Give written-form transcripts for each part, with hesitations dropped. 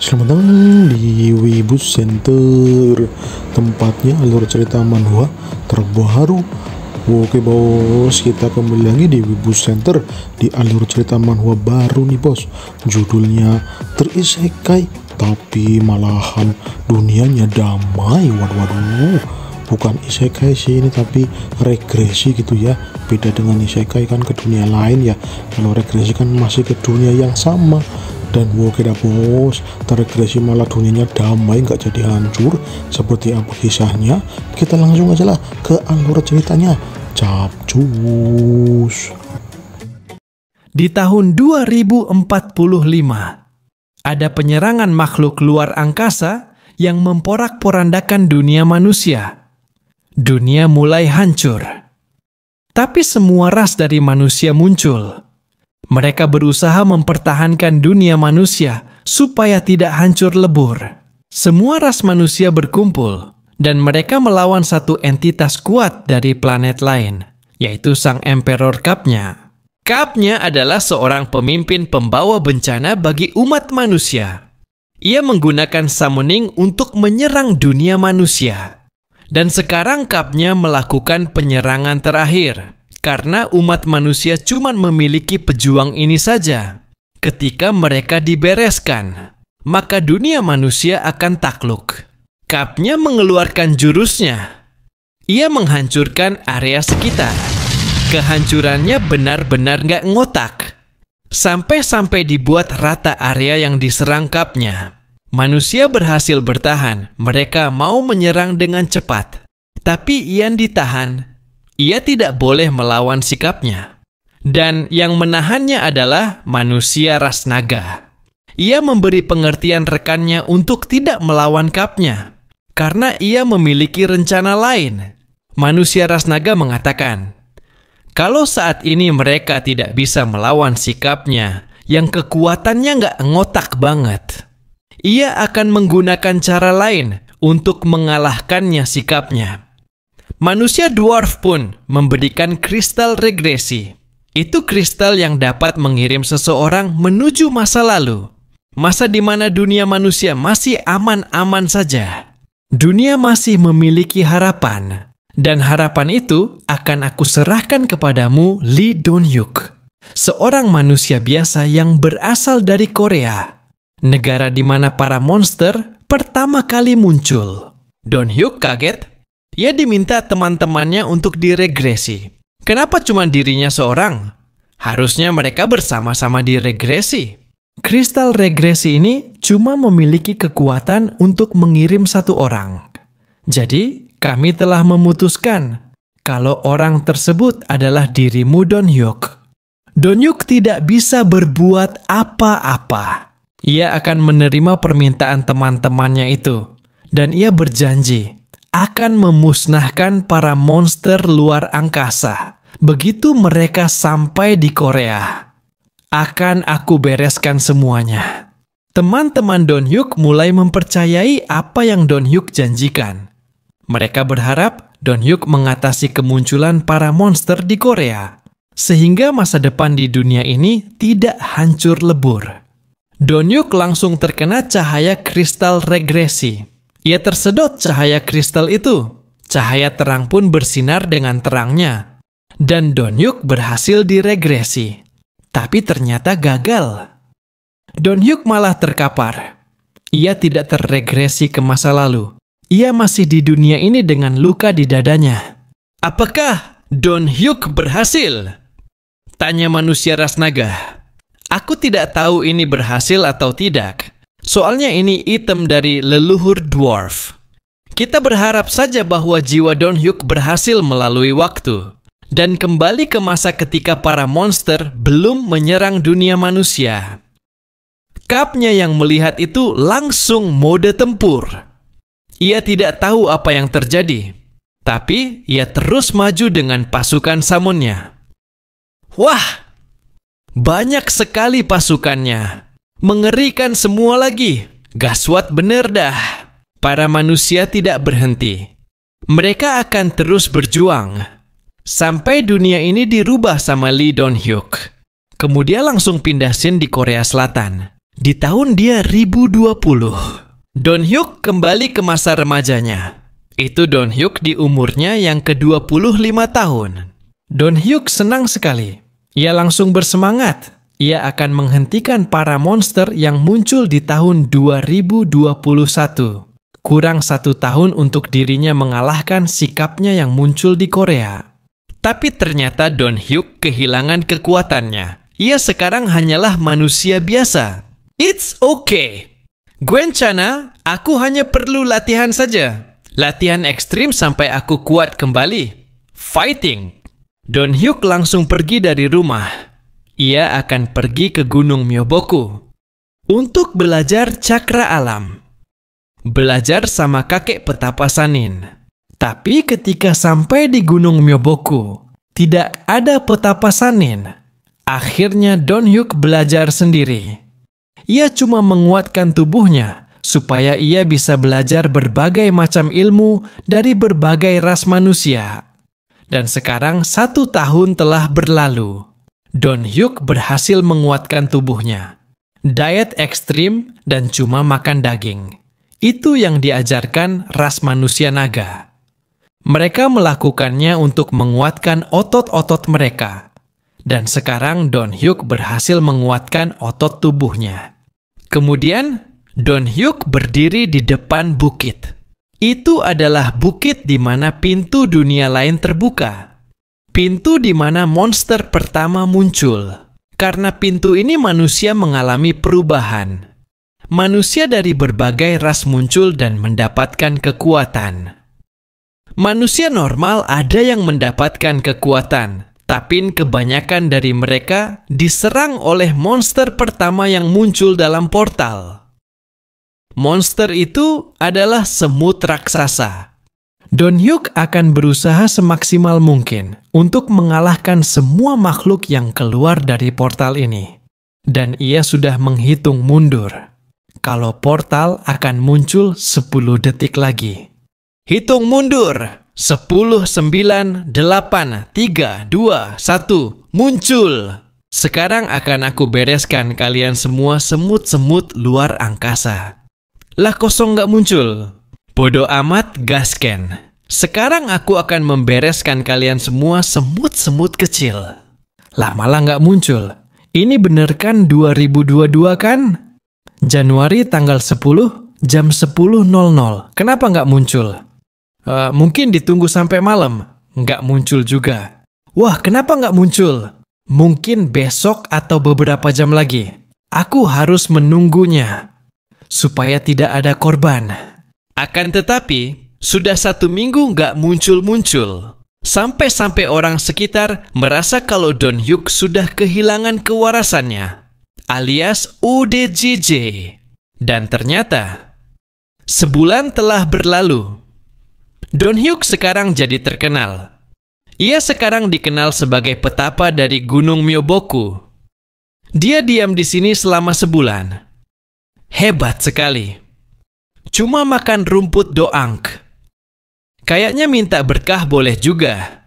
Selamat datang di Wibu Center, tempatnya alur cerita manhwa terbaru. Oke bos, kita kembali lagi di Wibu Center di alur cerita manhwa baru nih bos. Judulnya terisekai, tapi malahan dunianya damai. Waduh, bukan isekai sih ini, tapi regresi gitu ya. Beda dengan isekai kan ke dunia lain ya, kalau regresi kan masih ke dunia yang sama. Dan oke dah bos, terregresi malah dunianya damai, nggak jadi hancur. Seperti apa kisahnya? Kita langsung aja lah ke alur ceritanya. Capcus. Di tahun 2045, ada penyerangan makhluk luar angkasa yang memporak-porandakan dunia manusia. Dunia mulai hancur. Tapi semua ras dari manusia muncul. Mereka berusaha mempertahankan dunia manusia supaya tidak hancur lebur. Semua ras manusia berkumpul, dan mereka melawan satu entitas kuat dari planet lain, yaitu sang Emperor Kapnya. Kapnya adalah seorang pemimpin pembawa bencana bagi umat manusia. Ia menggunakan summoning untuk menyerang dunia manusia. Dan sekarang Kapnya melakukan penyerangan terakhir. Karena umat manusia cuma memiliki pejuang ini saja. Ketika mereka dibereskan, maka dunia manusia akan takluk. Kapnya mengeluarkan jurusnya. Ia menghancurkan area sekitar. Kehancurannya benar-benar nggak ngotak. Sampai-sampai dibuat rata area yang diserang Kapnya. Manusia berhasil bertahan. Mereka mau menyerang dengan cepat. Tapi Ian ditahan. Ia tidak boleh melawan sikapnya. Dan yang menahannya adalah manusia ras naga. Ia memberi pengertian rekannya untuk tidak melawan Kapnya. Karena ia memiliki rencana lain. Manusia ras naga mengatakan, kalau saat ini mereka tidak bisa melawan sikapnya, yang kekuatannya nggak ngotak banget, ia akan menggunakan cara lain untuk mengalahkannya sikapnya. Manusia dwarf pun memberikan kristal regresi. Itu kristal yang dapat mengirim seseorang menuju masa lalu. Masa di mana dunia manusia masih aman-aman saja. Dunia masih memiliki harapan. Dan harapan itu akan aku serahkan kepadamu, Lee Don-hyuk. Seorang manusia biasa yang berasal dari Korea. Negara di mana para monster pertama kali muncul. Don-hyuk kaget. Ia diminta teman-temannya untuk diregresi. Kenapa cuma dirinya seorang? Harusnya mereka bersama-sama diregresi. Kristal regresi ini cuma memiliki kekuatan untuk mengirim satu orang. Jadi, kami telah memutuskan kalau orang tersebut adalah dirimu, Don-hyuk. Don-hyuk tidak bisa berbuat apa-apa. Ia akan menerima permintaan teman-temannya itu. Dan ia berjanji akan memusnahkan para monster luar angkasa. Begitu mereka sampai di Korea, akan aku bereskan semuanya. Teman-teman Don-hyuk mulai mempercayai apa yang Don-hyuk janjikan. Mereka berharap Don-hyuk mengatasi kemunculan para monster di Korea, sehingga masa depan di dunia ini tidak hancur lebur. Don-hyuk langsung terkena cahaya kristal regresi. Ia tersedot cahaya kristal itu. Cahaya terang pun bersinar dengan terangnya. Dan Don-hyuk berhasil diregresi. Tapi ternyata gagal. Don-hyuk malah terkapar. Ia tidak terregresi ke masa lalu. Ia masih di dunia ini dengan luka di dadanya. Apakah Don-hyuk berhasil? Tanya manusia ras naga. Aku tidak tahu ini berhasil atau tidak. Soalnya ini item dari leluhur dwarf. Kita berharap saja bahwa jiwa Don-hyuk berhasil melalui waktu. Dan kembali ke masa ketika para monster belum menyerang dunia manusia. Kapnya yang melihat itu langsung mode tempur. Ia tidak tahu apa yang terjadi. Tapi ia terus maju dengan pasukan summonnya. Wah! Banyak sekali pasukannya. Mengerikan semua lagi. Gaswat bener dah. Para manusia tidak berhenti. Mereka akan terus berjuang. Sampai dunia ini dirubah sama Lee Don-hyuk. Kemudian langsung pindah scene di Korea Selatan. Di tahun dia 1020, Don Hyuk kembali ke masa remajanya. Itu Don Hyuk di umurnya yang ke-25 tahun. Don Hyuk senang sekali. Ia langsung bersemangat. Ia akan menghentikan para monster yang muncul di tahun 2021. Kurang 1 tahun untuk dirinya mengalahkan sikapnya yang muncul di Korea. Tapi ternyata Don Hyuk kehilangan kekuatannya. Ia sekarang hanyalah manusia biasa. It's okay. Gwen Chana, aku hanya perlu latihan saja. Latihan ekstrim sampai aku kuat kembali. Fighting. Don Hyuk langsung pergi dari rumah. Ia akan pergi ke Gunung Myoboku untuk belajar cakra alam. Belajar sama kakek petapa Sanin. Tapi ketika sampai di Gunung Myoboku, tidak ada petapa Sanin. Akhirnya Don Hyuk belajar sendiri. Ia cuma menguatkan tubuhnya supaya ia bisa belajar berbagai macam ilmu dari berbagai ras manusia. Dan sekarang 1 tahun telah berlalu. Don Hyuk berhasil menguatkan tubuhnya. Diet ekstrim dan cuma makan daging. Itu yang diajarkan ras manusia naga. Mereka melakukannya untuk menguatkan otot-otot mereka. Dan sekarang Don Hyuk berhasil menguatkan otot tubuhnya. Kemudian, Don Hyuk berdiri di depan bukit. Itu adalah bukit di mana pintu dunia lain terbuka. Pintu di mana monster pertama muncul. Karena pintu ini manusia mengalami perubahan. Manusia dari berbagai ras muncul dan mendapatkan kekuatan. Manusia normal ada yang mendapatkan kekuatan. Tapi kebanyakan dari mereka diserang oleh monster pertama yang muncul dalam portal. Monster itu adalah semut raksasa. Don Hyuk akan berusaha semaksimal mungkin untuk mengalahkan semua makhluk yang keluar dari portal ini. Dan ia sudah menghitung mundur. Kalau portal akan muncul 10 detik lagi. Hitung mundur. 10, 9, 8, 3, 2, 1, muncul! Sekarang akan aku bereskan kalian semua semut-semut luar angkasa. Lah kosong nggak muncul? Bodoh amat, gasken. Sekarang aku akan membereskan kalian semua semut-semut kecil. Lah malah nggak muncul. Ini bener kan 2022 kan? Januari tanggal 10, jam 10.00. Kenapa nggak muncul? Mungkin ditunggu sampai malam. Nggak muncul juga. Wah, kenapa nggak muncul? Mungkin besok atau beberapa jam lagi. Aku harus menunggunya. Supaya tidak ada korban. Akan tetapi, sudah 1 minggu nggak muncul-muncul. Sampai-sampai orang sekitar merasa kalau Don Hyuk sudah kehilangan kewarasannya. Alias UDJJ. Dan ternyata, sebulan telah berlalu. Don Hyuk sekarang jadi terkenal. Ia sekarang dikenal sebagai petapa dari Gunung Myoboku. Dia diam di sini selama sebulan. Hebat sekali. Cuma makan rumput doang. Kayaknya minta berkah boleh juga.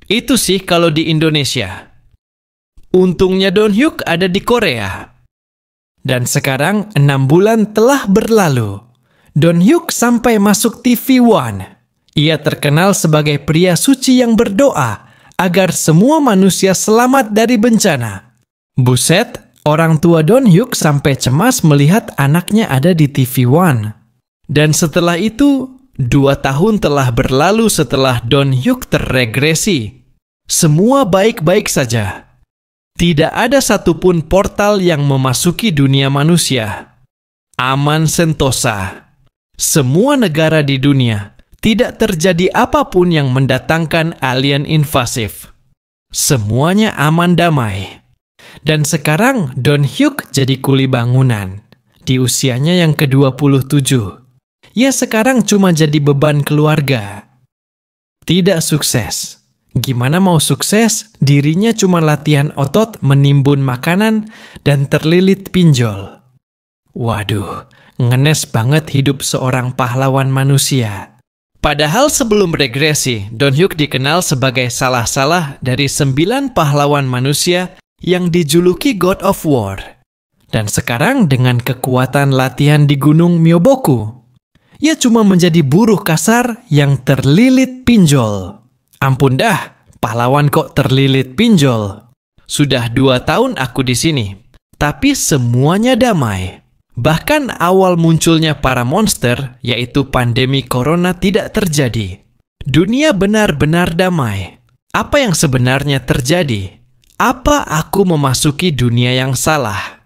Itu sih kalau di Indonesia. Untungnya Don Hyuk ada di Korea. Dan sekarang 6 bulan telah berlalu. Don Hyuk sampai masuk TV One. Ia terkenal sebagai pria suci yang berdoa agar semua manusia selamat dari bencana. Buset, orang tua Don Hyuk sampai cemas melihat anaknya ada di TV One. Dan setelah itu, 2 tahun telah berlalu setelah Don Hyuk terregresi. Semua baik-baik saja. Tidak ada satupun portal yang memasuki dunia manusia. Aman sentosa. Semua negara di dunia, tidak terjadi apapun yang mendatangkan alien invasif. Semuanya aman damai. Dan sekarang Don Hyuk jadi kuli bangunan. Di usianya yang ke-27. Ia sekarang cuma jadi beban keluarga. Tidak sukses. Gimana mau sukses? Dirinya cuma latihan otot, menimbun makanan, dan terlilit pinjol. Waduh, ngenes banget hidup seorang pahlawan manusia. Padahal sebelum regresi, Don Hyuk dikenal sebagai salah-salah dari 9 pahlawan manusia yang dijuluki God of War. Dan sekarang dengan kekuatan latihan di Gunung Myoboku, ia cuma menjadi buruh kasar yang terlilit pinjol. Ampun dah, pahlawan kok terlilit pinjol. Sudah 2 tahun aku di sini, tapi semuanya damai. Bahkan awal munculnya para monster, yaitu pandemi corona, tidak terjadi. Dunia benar-benar damai. Apa yang sebenarnya terjadi? Apa aku memasuki dunia yang salah?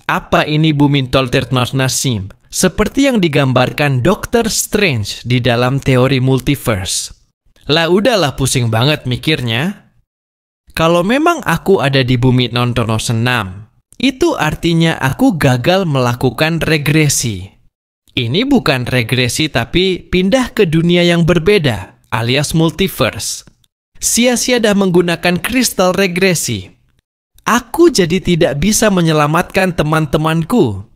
Apa ini Bumintol Tirtnosnasim? Seperti yang digambarkan Dr. Strange di dalam teori multiverse. Lah udahlah pusing banget mikirnya. Kalau memang aku ada di bumi non-senam, itu artinya aku gagal melakukan regresi. Ini bukan regresi tapi pindah ke dunia yang berbeda, alias multiverse. Sia-sia dah menggunakan kristal regresi. Aku jadi tidak bisa menyelamatkan teman-temanku.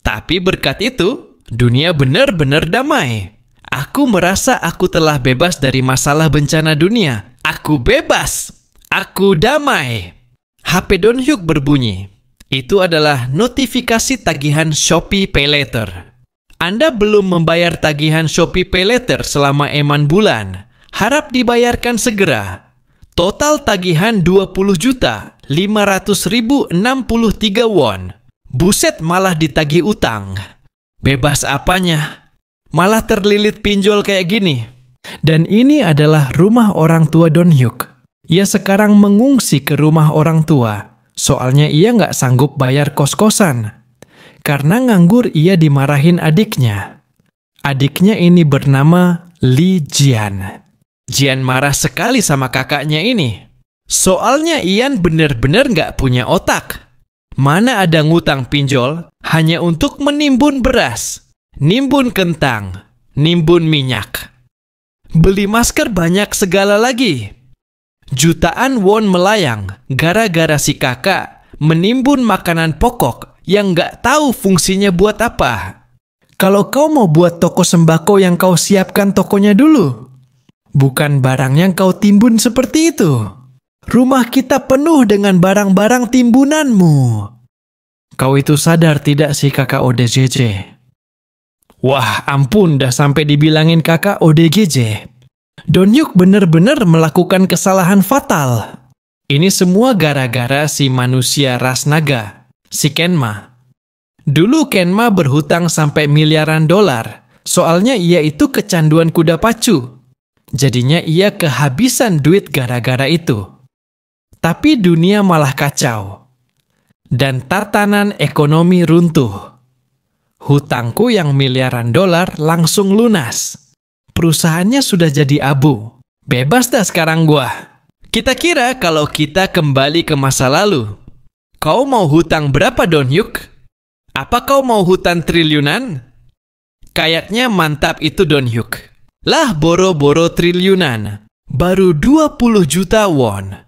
Tapi berkat itu, dunia benar-benar damai. Aku merasa aku telah bebas dari masalah bencana dunia. Aku bebas. Aku damai. HP Donhyuk berbunyi. Itu adalah notifikasi tagihan Shopee Pay Later. Anda belum membayar tagihan Shopee Pay Later selama eman bulan. Harap dibayarkan segera. Total tagihan 20.500.063 won. Buset, malah ditagih utang. Bebas apanya? Malah terlilit pinjol kayak gini. Dan ini adalah rumah orang tua Donhyuk. Ia sekarang mengungsi ke rumah orang tua. Soalnya ia nggak sanggup bayar kos-kosan. Karena nganggur ia dimarahin adiknya. Adiknya ini bernama Lee Jian. Jian marah sekali sama kakaknya ini. Soalnya Ian bener-bener nggak punya otak. Mana ada ngutang pinjol hanya untuk menimbun beras, nimbun kentang, nimbun minyak. Beli masker banyak segala lagi. Jutaan won melayang gara-gara si kakak menimbun makanan pokok yang nggak tahu fungsinya buat apa. Kalau kau mau buat toko sembako yang kau siapkan tokonya dulu. Bukan barang yang kau timbun seperti itu. Rumah kita penuh dengan barang-barang timbunanmu. Kau itu sadar tidak sih kakak ODGJ? Wah ampun, dah sampai dibilangin kakak ODGJ. Donhyuk benar-benar melakukan kesalahan fatal. Ini semua gara-gara si manusia ras naga, si Kenma. Dulu Kenma berhutang sampai miliaran dolar, soalnya ia itu kecanduan kuda pacu. Jadinya ia kehabisan duit gara-gara itu. Tapi dunia malah kacau. Dan tatanan ekonomi runtuh. Hutangku yang miliaran dolar langsung lunas. Perusahaannya sudah jadi abu. Bebas dah sekarang gua. Kita kira kalau kita kembali ke masa lalu. Kau mau hutang berapa Donhyuk? Apa kau mau hutang triliunan? Kayaknya mantap itu Donhyuk. Lah boro-boro triliunan. Baru 20 juta won.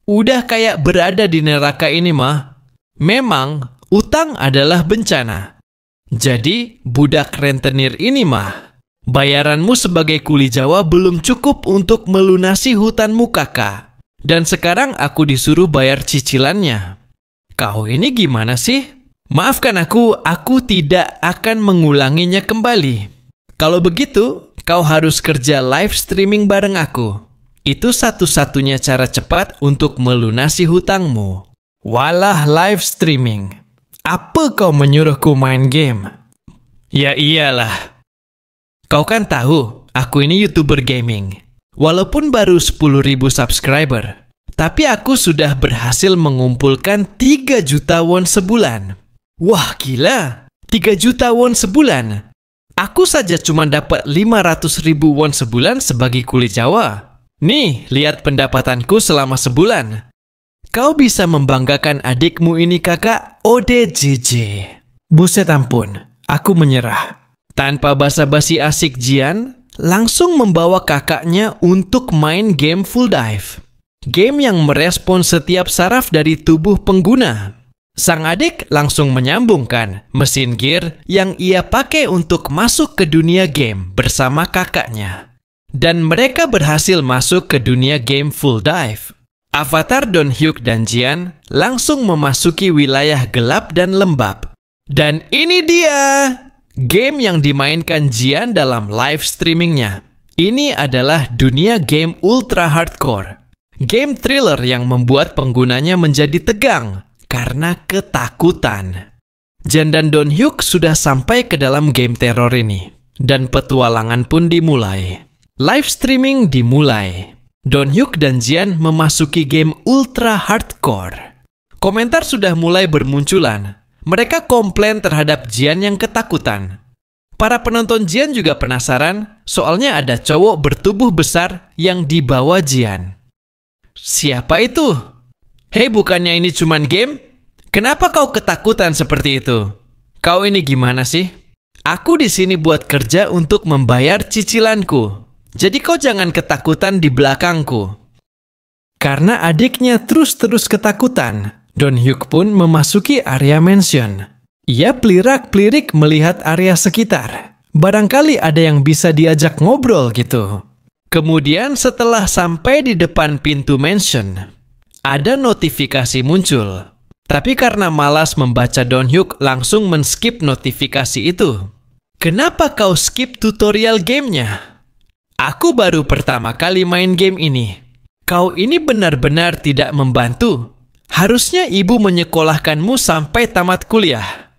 Udah kayak berada di neraka ini mah. Memang utang adalah bencana. Jadi budak rentenir ini mah. Bayaranmu sebagai kuli Jawa belum cukup untuk melunasi hutangmu kakak. Dan sekarang aku disuruh bayar cicilannya. Kau ini gimana sih? Maafkan aku tidak akan mengulanginya kembali. Kalau begitu, kau harus kerja live streaming bareng aku. Itu satu-satunya cara cepat untuk melunasi hutangmu. Walah live streaming. Apa kau menyuruhku main game? Ya iyalah. Kau kan tahu, aku ini YouTuber gaming. Walaupun baru 10.000 subscriber, tapi aku sudah berhasil mengumpulkan 3 juta won sebulan. Wah gila, 3 juta won sebulan. Aku saja cuma dapat 500.000 won sebulan sebagai kuli Jawa. Nih, lihat pendapatanku selama sebulan. Kau bisa membanggakan adikmu ini kakak ODGJ. Buset ampun, aku menyerah. Tanpa basa-basi asik Jian, langsung membawa kakaknya untuk main game Full Dive. Game yang merespon setiap saraf dari tubuh pengguna. Sang adik langsung menyambungkan mesin gear yang ia pakai untuk masuk ke dunia game bersama kakaknya. Dan mereka berhasil masuk ke dunia game Full Dive. Avatar Don Hyuk dan Jian langsung memasuki wilayah gelap dan lembab. Dan ini dia game yang dimainkan Jian dalam live streamingnya. Ini adalah dunia game ultra hardcore. Game thriller yang membuat penggunanya menjadi tegang karena ketakutan. Jian dan Don Hyuk sudah sampai ke dalam game teror ini. Dan petualangan pun dimulai. Live streaming dimulai. Don Hyuk dan Jian memasuki game ultra hardcore. Komentar sudah mulai bermunculan. Mereka komplain terhadap Jian yang ketakutan. Para penonton Jian juga penasaran, soalnya ada cowok bertubuh besar yang dibawa Jian. Siapa itu? Hei, bukannya ini cuman game? Kenapa kau ketakutan seperti itu? Kau ini gimana sih? Aku di sini buat kerja untuk membayar cicilanku. Jadi kau jangan ketakutan di belakangku. Karena adiknya terus-terus ketakutan, Don Hyuk pun memasuki area mansion. Ia pelirak-pelirik melihat area sekitar. Barangkali ada yang bisa diajak ngobrol gitu. Kemudian setelah sampai di depan pintu mansion, ada notifikasi muncul. Tapi karena malas membaca, Don Hyuk langsung men-skip notifikasi itu. Kenapa kau skip tutorial gamenya? Aku baru pertama kali main game ini. Kau ini benar-benar tidak membantu. Harusnya ibu menyekolahkanmu sampai tamat kuliah.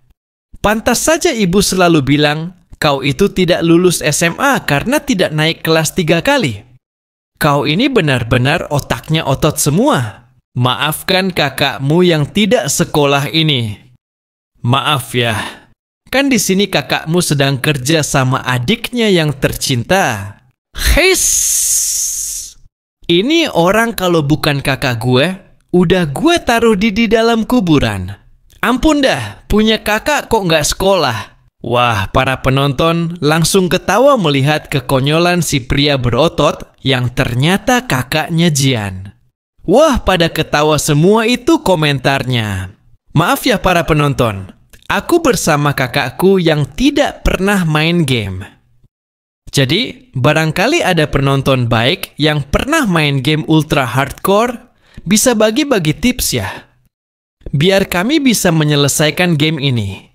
Pantas saja ibu selalu bilang, kau itu tidak lulus SMA karena tidak naik kelas 3 kali. Kau ini benar-benar otaknya otot semua. Maafkan kakakmu yang tidak sekolah ini. Maaf ya, kan di sini kakakmu sedang kerja sama adiknya yang tercinta. Heis! Ini orang kalau bukan kakak gue, udah gue taruh di dalam kuburan. Ampun dah, punya kakak kok nggak sekolah. Wah, para penonton langsung ketawa melihat kekonyolan si pria berotot yang ternyata kakaknya Jian. Wah, pada ketawa semua itu komentarnya. Maaf ya para penonton, aku bersama kakakku yang tidak pernah main game. Jadi, barangkali ada penonton baik yang pernah main game ultra hardcore, bisa bagi-bagi tips ya. Biar kami bisa menyelesaikan game ini.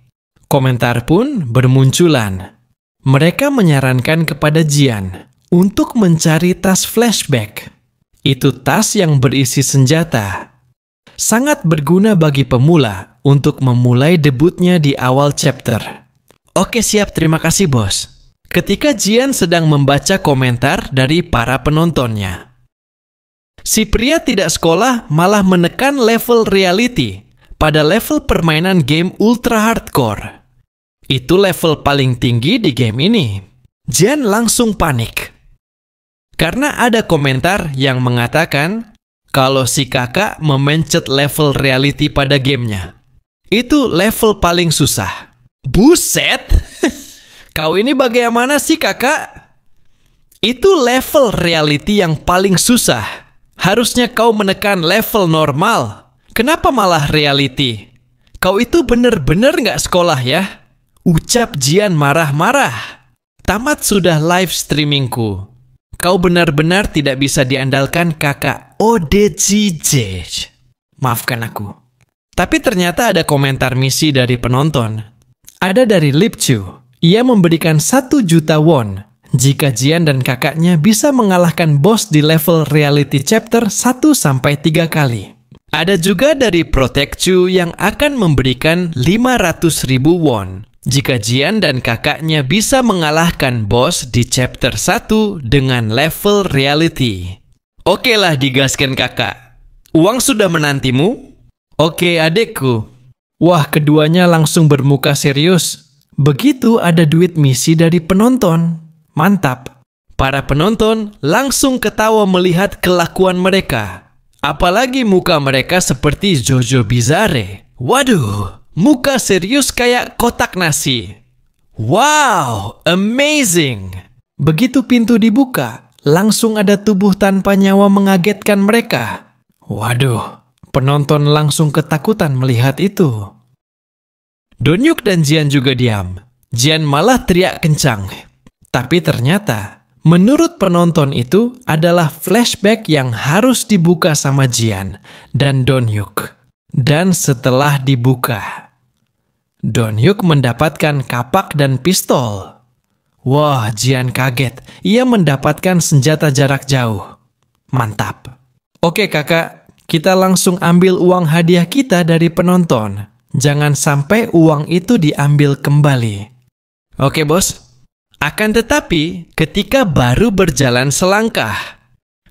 Komentar pun bermunculan. Mereka menyarankan kepada Jian untuk mencari tas flashback. Itu tas yang berisi senjata. Sangat berguna bagi pemula untuk memulai debutnya di awal chapter. Oke siap, terima kasih bos. Ketika Jian sedang membaca komentar dari para penontonnya. Si pria tidak sekolah malah menekan level reality pada level permainan game ultra hardcore. Itu level paling tinggi di game ini. Jian langsung panik. Karena ada komentar yang mengatakan kalau si kakak memencet level reality pada gamenya. Itu level paling susah. Buset! Kau ini bagaimana sih kakak? Itu level reality yang paling susah. Harusnya kau menekan level normal. Kenapa malah reality? Kau itu bener-bener nggak sekolah ya? Ucap Jian marah-marah. Tamat sudah live streamingku. Kau benar-benar tidak bisa diandalkan kakak ODGJ. Maafkan aku. Tapi ternyata ada komentar misi dari penonton. Ada dari Lipchu. Ia memberikan 1 juta won jika Jian dan kakaknya bisa mengalahkan bos di level reality chapter 1-3 kali. Ada juga dari Protectu yang akan memberikan 500.000 won jika Jian dan kakaknya bisa mengalahkan bos di chapter 1 dengan level reality. Oke lah, digaskan kakak. Uang sudah menantimu? Oke adekku. Wah, keduanya langsung bermuka serius. Begitu ada duit misi dari penonton. Mantap. Para penonton langsung ketawa melihat kelakuan mereka. Apalagi muka mereka seperti Jojo Bizarre. Waduh, muka serius kayak kotak nasi. Wow, amazing. Begitu pintu dibuka, langsung ada tubuh tanpa nyawa mengagetkan mereka. Waduh, penonton langsung ketakutan melihat itu. Don Hyuk dan Jian juga diam. Jian malah teriak kencang. Tapi ternyata Menurut penonton itu adalah flashback yang harus dibuka sama Jian dan Don-hyuk. Dan setelah dibuka, Don-hyuk mendapatkan kapak dan pistol. Wah, Jian kaget. Ia mendapatkan senjata jarak jauh. Mantap. Oke kakak, kita langsung ambil uang hadiah kita dari penonton. Jangan sampai uang itu diambil kembali. Oke bos. Akan tetapi, ketika baru berjalan selangkah,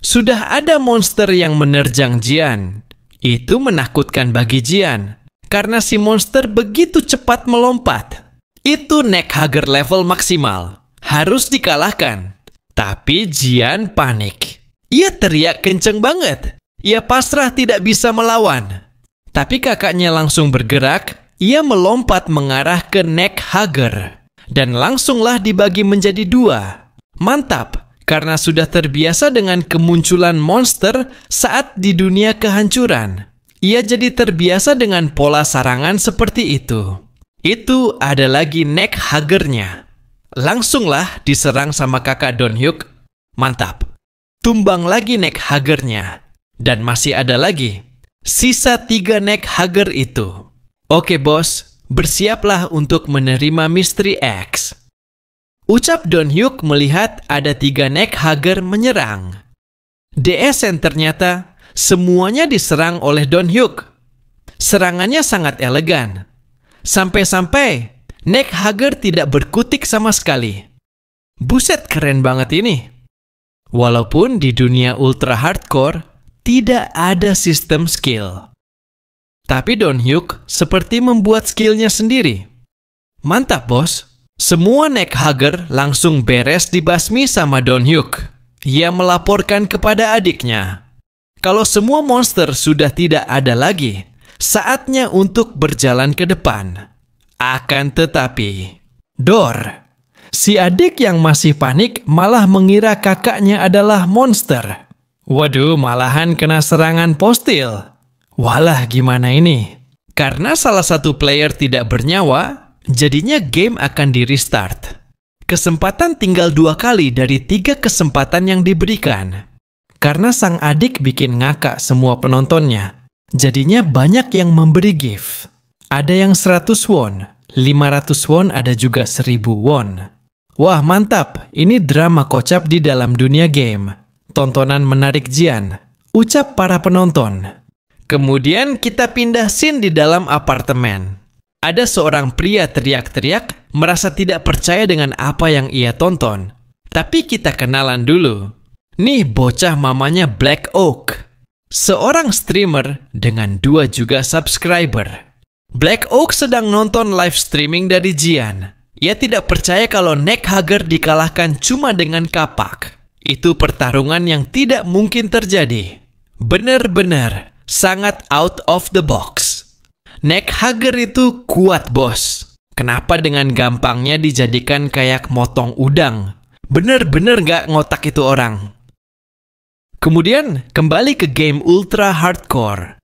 sudah ada monster yang menerjang Jian. Itu menakutkan bagi Jian, karena si monster begitu cepat melompat. Itu neckhugger level maksimal, harus dikalahkan. Tapi Jian panik. Ia teriak kenceng banget. Ia pasrah tidak bisa melawan. Tapi kakaknya langsung bergerak, ia melompat mengarah ke neckhugger. Dan langsunglah dibagi menjadi 2. Mantap, karena sudah terbiasa dengan kemunculan monster saat di dunia kehancuran. Ia jadi terbiasa dengan pola sarangan seperti itu. Itu ada lagi neckhuggernya. Langsunglah diserang sama kakak Don-hyuk. Mantap. Tumbang lagi neckhuggernya. Dan masih ada lagi. Sisa 3 neckhugger itu. Oke bos. Bersiaplah untuk menerima misteri X. Ucap Don-hyuk melihat ada 3 neckhugger menyerang. DS yang ternyata semuanya diserang oleh Don-hyuk. Serangannya sangat elegan. Sampai-sampai neckhugger tidak berkutik sama sekali. Buset, keren banget ini. Walaupun di dunia ultra hardcore tidak ada sistem skill. Tapi Don-hyuk seperti membuat skillnya sendiri. Mantap bos. Semua neckhugger langsung beres dibasmi sama Don-hyuk. Ia melaporkan kepada adiknya. Kalau semua monster sudah tidak ada lagi, saatnya untuk berjalan ke depan. Akan tetapi, si adik yang masih panik malah mengira kakaknya adalah monster. Waduh, malahan kena serangan postil. Walah, gimana ini? Karena salah satu player tidak bernyawa, jadinya game akan di-restart. Kesempatan tinggal 2 kali dari 3 kesempatan yang diberikan. Karena sang adik bikin ngakak semua penontonnya, jadinya banyak yang memberi gift. Ada yang 100 won, 500 won, ada juga 1000 won. Wah, mantap. Ini drama kocap di dalam dunia game. Tontonan menarik Jian, ucap para penonton. Kemudian kita pindah scene di dalam apartemen. Ada seorang pria teriak-teriak, merasa tidak percaya dengan apa yang ia tonton. Tapi kita kenalan dulu. Nih bocah mamanya Black Oak. Seorang streamer dengan 2 juga subscriber. Black Oak sedang nonton live streaming dari Jian. Ia tidak percaya kalau neckhugger dikalahkan cuma dengan kapak. Itu pertarungan yang tidak mungkin terjadi. Benar-benar sangat out of the box. Neckhugger itu kuat bos. Kenapa dengan gampangnya dijadikan kayak motong udang? Bener-bener gak ngotak itu orang. Kemudian kembali ke game ultra hardcore.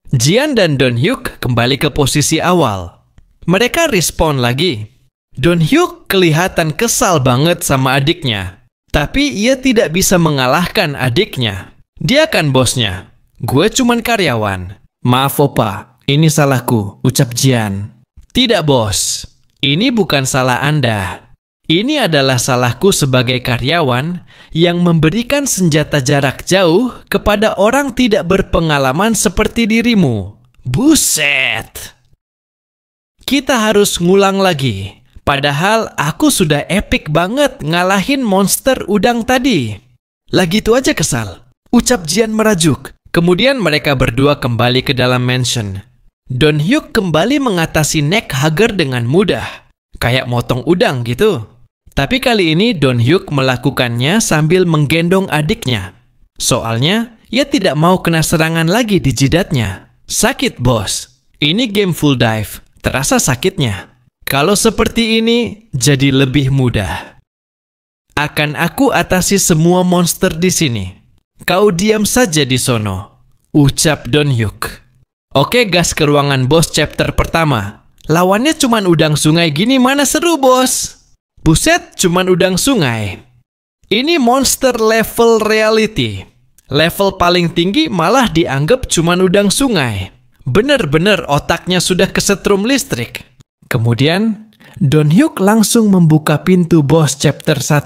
Jian dan Don-hyuk kembali ke posisi awal. Mereka respon lagi. Don-hyuk kelihatan kesal banget sama adiknya. Tapi ia tidak bisa mengalahkan adiknya. Dia kan bosnya. Gue cuman karyawan. Maaf opa, ini salahku, ucap Jian. Tidak bos, ini bukan salah Anda. Ini adalah salahku sebagai karyawan yang memberikan senjata jarak jauh kepada orang tidak berpengalaman seperti dirimu. Buset! Kita harus ngulang lagi. Padahal aku sudah epic banget ngalahin monster udang tadi. Lagi itu aja kesal, ucap Jian merajuk. Kemudian mereka berdua kembali ke dalam mansion. Don-hyuk kembali mengatasi neckhugger dengan mudah. Kayak motong udang gitu. Tapi kali ini Don-hyuk melakukannya sambil menggendong adiknya. Soalnya, ia tidak mau kena serangan lagi di jidatnya. Sakit bos. Ini game full dive. Terasa sakitnya. Kalau seperti ini, jadi lebih mudah. Akan aku atasi semua monster di sini. Kau diam saja di sono, ucap Don-hyuk. Oke, gas ke ruangan bos chapter pertama. Lawannya cuman udang sungai gini, mana seru bos? Buset, cuman udang sungai. Ini monster level reality. Level paling tinggi malah dianggap cuman udang sungai. Bener-bener otaknya sudah kesetrum listrik. Kemudian, Don Hyuk langsung membuka pintu boss chapter 1.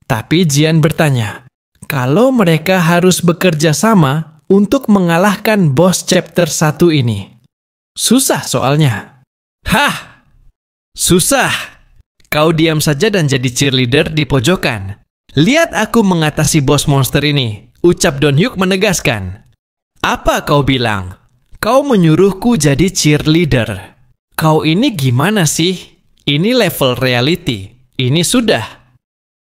Tapi Jian bertanya, kalau mereka harus bekerja sama untuk mengalahkan boss chapter 1 ini. Susah soalnya. Hah! Susah! Kau diam saja dan jadi cheerleader di pojokan. Lihat aku mengatasi bos monster ini, ucap Don Hyuk menegaskan. Apa kau bilang? Kau menyuruhku jadi cheerleader. Kau ini gimana sih? Ini level reality. Ini sudah.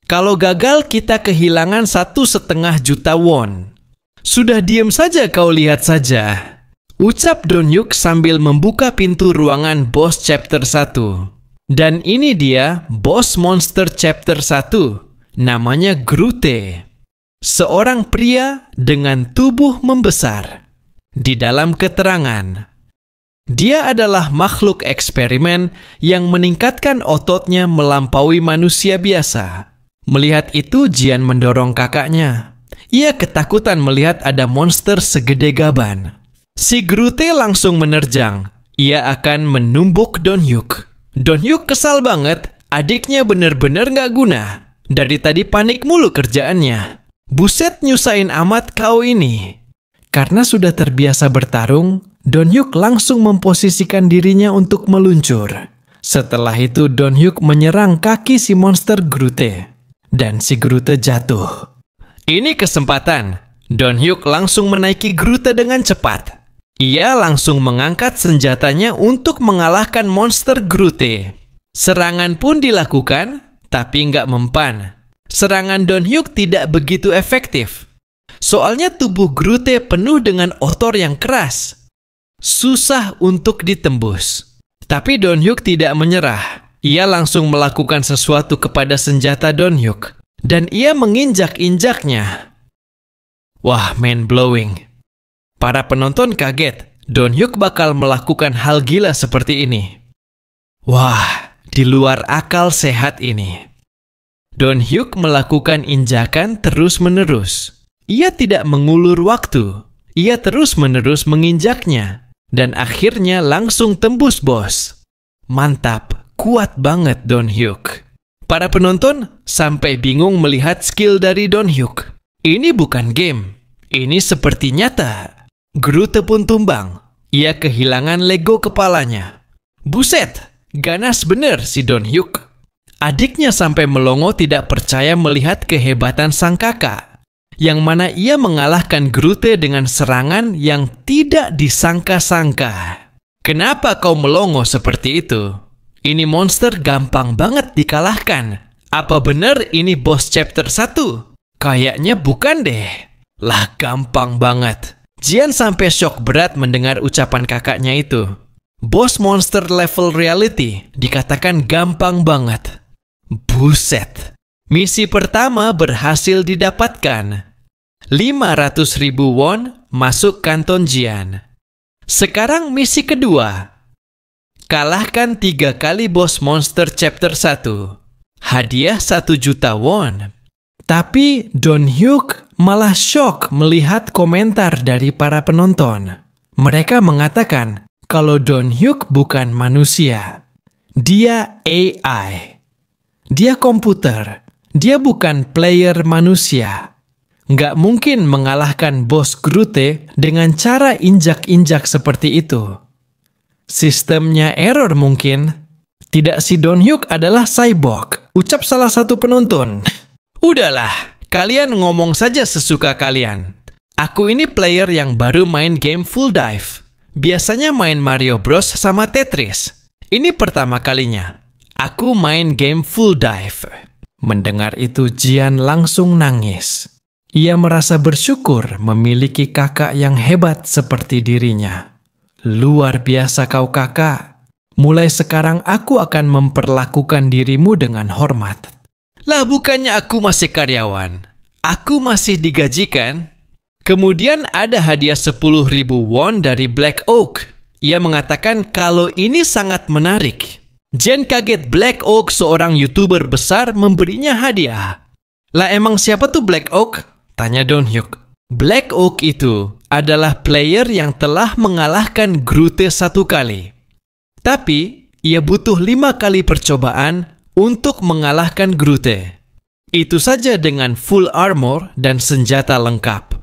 Kalau gagal kita kehilangan 1,5 juta won. Sudah diam saja kau lihat saja. Ucap Don Hyuk sambil membuka pintu ruangan boss chapter 1. Dan ini dia boss monster chapter 1. Namanya Groothe. Seorang pria dengan tubuh membesar. Di dalam keterangan, dia adalah makhluk eksperimen yang meningkatkan ototnya melampaui manusia biasa. Melihat itu, Jian mendorong kakaknya. Ia ketakutan melihat ada monster segede gaban. Si Groothe langsung menerjang. Ia akan menumbuk Don Hyuk. Don Hyuk kesal banget. Adiknya bener-bener gak guna. Dari tadi panik mulu kerjaannya. Buset, nyusahin amat kau ini. Karena sudah terbiasa bertarung, Don Hyuk langsung memposisikan dirinya untuk meluncur. Setelah itu Don Hyuk menyerang kaki si monster Groothe. Dan si Groothe jatuh. Ini kesempatan. Don Hyuk langsung menaiki Groothe dengan cepat. Ia langsung mengangkat senjatanya untuk mengalahkan monster Groothe. Serangan pun dilakukan, tapi nggak mempan. Serangan Don Hyuk tidak begitu efektif. Soalnya tubuh Groothe penuh dengan otor yang keras. Susah untuk ditembus. Tapi Don Hyuk tidak menyerah. Ia langsung melakukan sesuatu kepada senjata Don Hyuk. Dan ia menginjak-injaknya. Wah, mind-blowing. Para penonton kaget. Don Hyuk bakal melakukan hal gila seperti ini. Wah, di luar akal sehat ini. Don Hyuk melakukan injakan terus-menerus. Ia tidak mengulur waktu. Ia terus-menerus menginjaknya. Dan akhirnya langsung tembus bos. Mantap, kuat banget Don Hyuk. Para penonton sampai bingung melihat skill dari Don Hyuk. Ini bukan game. Ini seperti nyata. Groothe pun tumbang. Ia kehilangan Lego kepalanya. Buset, ganas bener si Don Hyuk. Adiknya sampai melongo tidak percaya melihat kehebatan sang kakak, yang mana ia mengalahkan Groothe dengan serangan yang tidak disangka-sangka. Kenapa kau melongo seperti itu? Ini monster gampang banget dikalahkan. Apa benar ini boss chapter 1? Kayaknya bukan deh. Lah, gampang banget. Jian sampai shock berat mendengar ucapan kakaknya itu. Boss monster level reality dikatakan gampang banget. Buset. Misi pertama berhasil didapatkan. 500.000 won masuk kanton Jian. Sekarang misi kedua. Kalahkan 3 kali boss monster chapter 1. Hadiah 1 juta won. Tapi Don Hyuk malah shock melihat komentar dari para penonton. Mereka mengatakan kalau Don Hyuk bukan manusia. Dia AI. Dia komputer. Dia bukan player manusia. Nggak mungkin mengalahkan bos Groothe dengan cara injak-injak seperti itu. Sistemnya error mungkin. Tidak, si Don Hyuk adalah cyborg, ucap salah satu penonton. Udahlah, kalian ngomong saja sesuka kalian. Aku ini player yang baru main game Full Dive. Biasanya main Mario Bros sama Tetris. Ini pertama kalinya. Aku main game Full Dive. Mendengar itu Jian langsung nangis. Ia merasa bersyukur memiliki kakak yang hebat seperti dirinya. Luar biasa kau kakak. Mulai sekarang aku akan memperlakukan dirimu dengan hormat. Lah, bukannya aku masih karyawan. Aku masih digajikan. Kemudian ada hadiah 10.000 won dari Black Oak. Ia mengatakan kalau ini sangat menarik. Jian kaget Black Oak seorang YouTuber besar memberinya hadiah. Lah emang siapa tuh Black Oak? Tanya Don Hyuk. Black Oak itu adalah player yang telah mengalahkan Groot 1 kali. Tapi, ia butuh 5 kali percobaan untuk mengalahkan Groot. Itu saja dengan full armor dan senjata lengkap.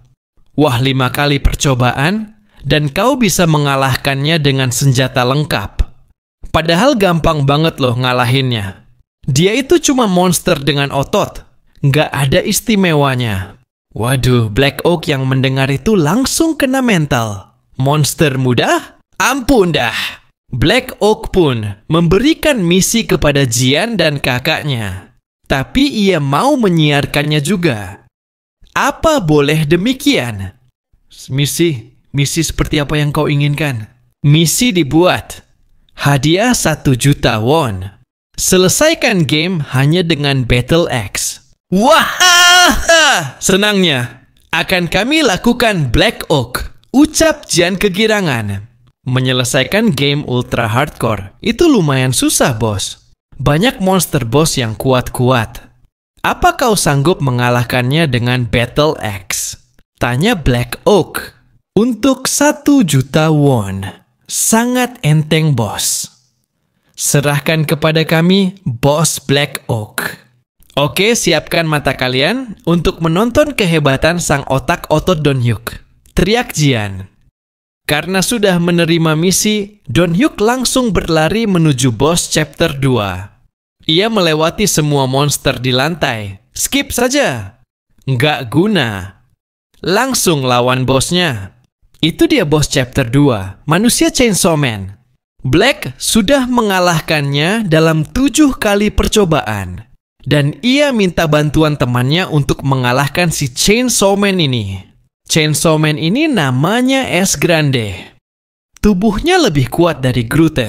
Wah, 5 kali percobaan, dan kau bisa mengalahkannya dengan senjata lengkap. Padahal gampang banget loh ngalahinnya. Dia itu cuma monster dengan otot, nggak ada istimewanya. Waduh, Black Oak yang mendengar itu langsung kena mental. Monster mudah? Ampun dah. Black Oak pun memberikan misi kepada Jian dan kakaknya. Tapi ia mau menyiarkannya juga. Apa boleh demikian? Misi seperti apa yang kau inginkan? Misi dibuat. Hadiah 1 juta won. Selesaikan game hanya dengan Battle Axe. Wah, senangnya. Akan kami lakukan Black Oak, ucap Jian kegirangan. Menyelesaikan game ultra hardcore itu lumayan susah, bos. Banyak monster boss yang kuat-kuat. Apa kau sanggup mengalahkannya dengan Battle Axe? Tanya Black Oak. Untuk 1 juta won. Sangat enteng, bos. Serahkan kepada kami, Bos Black Oak. Oke, siapkan mata kalian untuk menonton kehebatan sang otak otot Don Hyuk. Teriak Jian. Karena sudah menerima misi, Don Hyuk langsung berlari menuju bos chapter 2. Ia melewati semua monster di lantai. Skip saja. Nggak guna. Langsung lawan bosnya. Itu dia bos chapter 2, manusia Chainsaw Man. Black sudah mengalahkannya dalam 7 kali percobaan. Dan ia minta bantuan temannya untuk mengalahkan si Chainsaw Man ini. Chainsaw Man ini namanya Es Grande. Tubuhnya lebih kuat dari Groot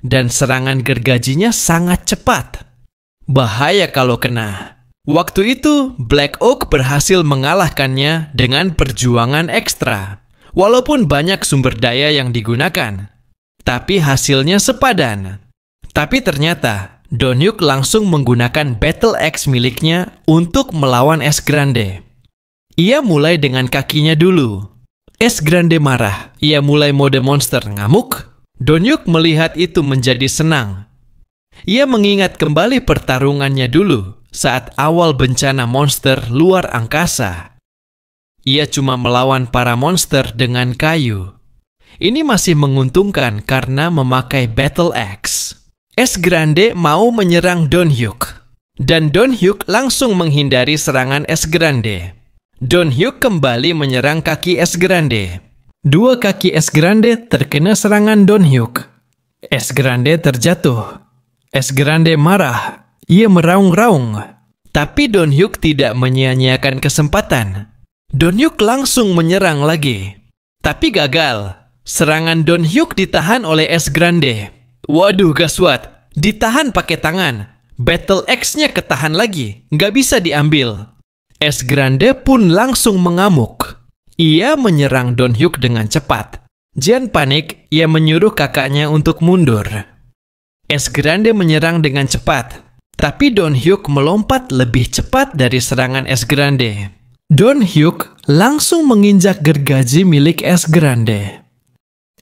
dan serangan gergajinya sangat cepat. Bahaya kalau kena. Waktu itu, Black Oak berhasil mengalahkannya dengan perjuangan ekstra. Walaupun banyak sumber daya yang digunakan. Tapi hasilnya sepadan. Tapi ternyata, Don Hyuk langsung menggunakan Battle Axe miliknya untuk melawan Es Grande. Ia mulai dengan kakinya dulu. Es Grande marah. Ia mulai mode monster ngamuk. Don Hyuk melihat itu menjadi senang. Ia mengingat kembali pertarungannya dulu saat awal bencana monster luar angkasa. Ia cuma melawan para monster dengan kayu. Ini masih menguntungkan karena memakai Battle Axe. Es Grande mau menyerang Don Hyuk. Dan Don Hyuk langsung menghindari serangan Es Grande. Don Hyuk kembali menyerang kaki Es Grande. 2 kaki Es Grande terkena serangan Don Hyuk. Es Grande terjatuh. Es Grande marah. Ia meraung-raung. Tapi Don Hyuk tidak menyia-nyiakan kesempatan. Don Hyuk langsung menyerang lagi. Tapi gagal. Serangan Don Hyuk ditahan oleh Es Grande. Waduh, gaswat. Ditahan pakai tangan. Battle Axe-nya ketahan lagi. Nggak bisa diambil. Es Grande pun langsung mengamuk. Ia menyerang Don Hyuk dengan cepat. Jian panik, ia menyuruh kakaknya untuk mundur. Es Grande menyerang dengan cepat. Tapi Don Hyuk melompat lebih cepat dari serangan Es Grande. Don Hyuk langsung menginjak gergaji milik Es Grande.